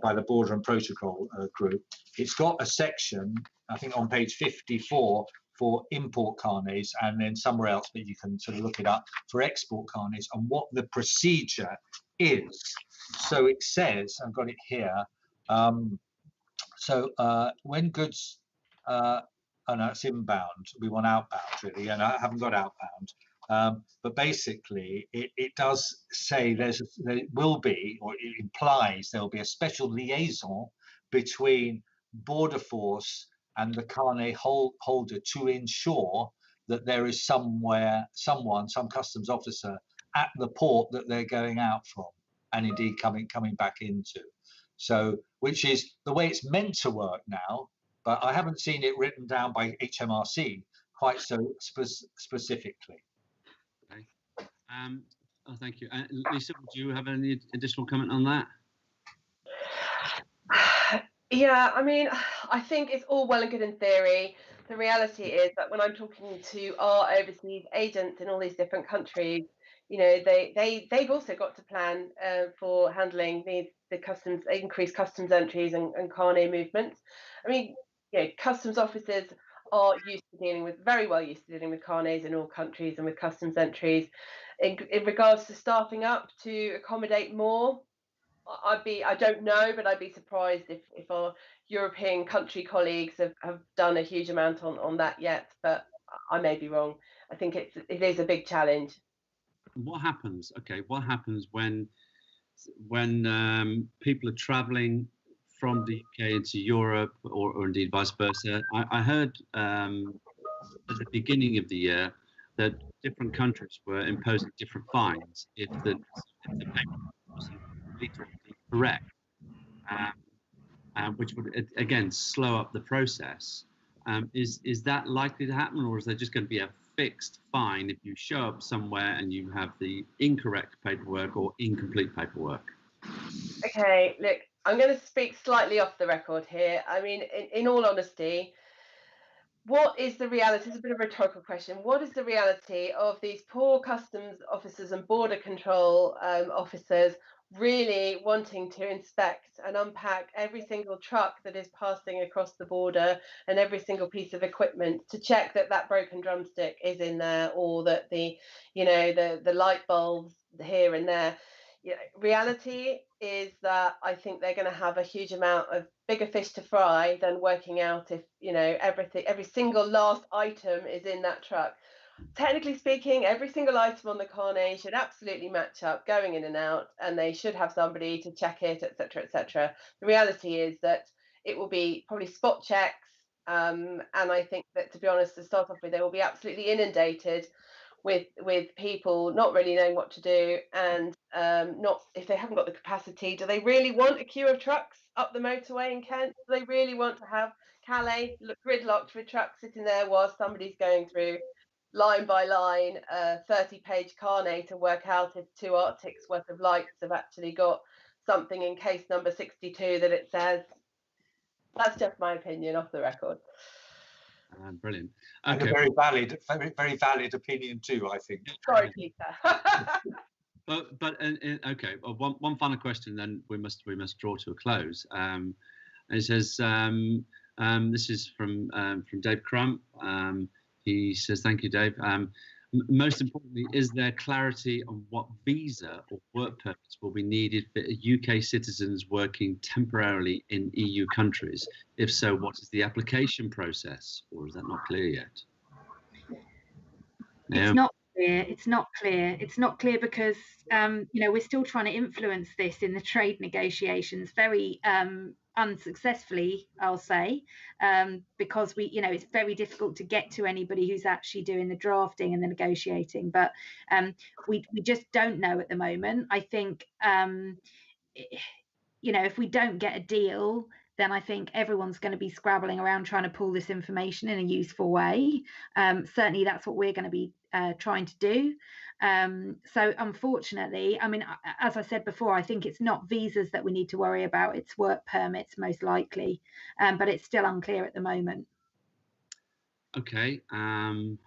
by the Border and Protocol group, it's got a section, I think on page 54, for import carnets, and then somewhere else, but you can sort of look it up, for export carnets and what the procedure is. So it says, I've got it here, when goods, oh no, it's inbound, we want outbound really, and I haven't got outbound. But basically, it does say there will be, or it implies there will be a special liaison between Border Force and the carnet holder to ensure that there is some customs officer at the port that they're going out from, and indeed coming back into. So, which is the way it's meant to work now, but I haven't seen it written down by HMRC quite so specifically. Okay. Oh, thank you. Lisa, would you have any additional comment on that? Yeah, I mean, I think it's all well and good in theory. The reality is that when I'm talking to our overseas agents in all these different countries, you know, they've also got to plan for handling the customs, increased customs entries and carnet movements. I mean, you know, customs officers are very well used to dealing with carnets in all countries and with customs entries. In regards to staffing up to accommodate more, I don't know, but I'd be surprised if our European country colleagues have done a huge amount on that yet, but I may be wrong. I think it is a big challenge. What happens? Okay, what happens when people are traveling from the UK into Europe, or indeed vice versa? I heard at the beginning of the year that different countries were imposing different fines if the paper wasn't complete or incorrect, which would again slow up the process. Is that likely to happen, or is there just going to be a fixed fine if you show up somewhere and you have the incorrect paperwork or incomplete paperwork? Okay, look, I'm going to speak slightly off the record here. I mean, in all honesty, what is the reality? It's a bit of a rhetorical question. What is the reality of these poor customs officers and border control officers really wanting to inspect and unpack every single truck that is passing across the border and every single piece of equipment to check that that broken drumstick is in there, or that the light bulbs here and there? Reality is that I think they're going to have a huge amount of bigger fish to fry than working out if every single last item is in that truck. Technically speaking, every single item on the carnet should absolutely match up going in and out, and they should have somebody to check it, etc., etc. The reality is that it will be probably spot checks, and I think that, to be honest, to start off with, they will be absolutely inundated with people not really knowing what to do, and not, if they haven't got the capacity, do they really want a queue of trucks up the motorway in Kent? Do they really want to have Calais gridlocked with trucks sitting there while somebody's going through line by line 30-page carnet to work out if 2 Arctics worth of lights have actually got something in case number 62 that it says? That's just my opinion off the record. Brilliant. Okay. And a very valid opinion too, I think. Sorry, Peter. But okay. Well, one final question, then we must draw to a close. And it says, this is from Dave Crump. He says, "Thank you, Dave. Most importantly, is there clarity on what visa or work permits will be needed for UK citizens working temporarily in EU countries? If so, what is the application process, or is that not clear yet?" It's not clear. It's not clear. It's not clear because we're still trying to influence this in the trade negotiations very unsuccessfully, I'll say, because it's very difficult to get to anybody who's actually doing the drafting and the negotiating. But we just don't know at the moment. I think if we don't get a deal, then I think everyone's going to be scrabbling around trying to pull this information in a useful way. Certainly, that's what we're going to be trying to do. So unfortunately, I mean, as I said before, I think it's not visas that we need to worry about, it's work permits most likely, but it's still unclear at the moment. Okay, I'm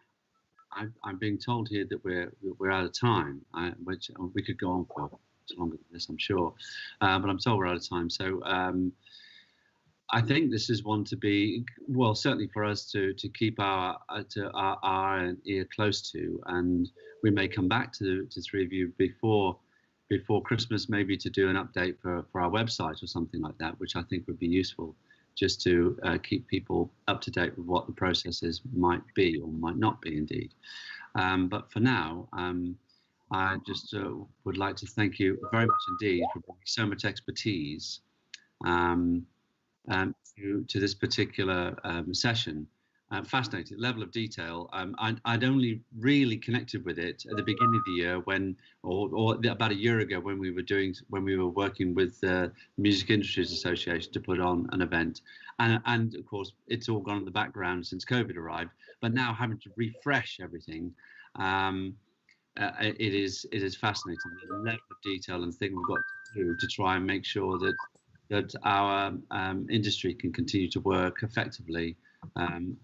being told here that we're out of time, which we could go on for longer than this, I'm sure, but I'm told we're out of time. So I think this is one to be, well, certainly for us to keep our ear close to, and we may come back to three of you before Christmas, maybe to do an update for our website or something like that, which I think would be useful, just to keep people up to date with what the processes might be or might not be indeed. But for now, I just would like to thank you very much indeed for bringing so much expertise to this particular session. fascinating level of detail. I'd only really connected with it at the beginning of the year or about a year ago when we were working with the Music Industries Association to put on an event, and of course it's all gone in the background since COVID arrived. But now having to refresh everything, it is fascinating, the level of detail and thing we've got to do to try and make sure that our industry can continue to work effectively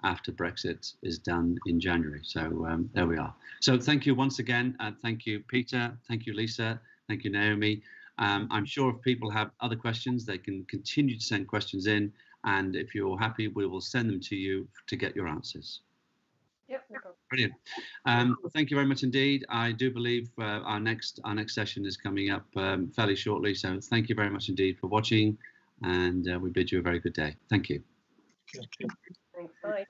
after Brexit is done in January. So there we are. So thank you once again. Thank you, Peter. Thank you, Lisa. Thank you, Naomi. I'm sure if people have other questions, they can continue to send questions in. And if you're happy, we will send them to you to get your answers. Yep, no problem. Brilliant. Thank you very much indeed. I do believe our next session is coming up fairly shortly. So thank you very much indeed for watching, and we bid you a very good day. Thank you. Thanks. Bye.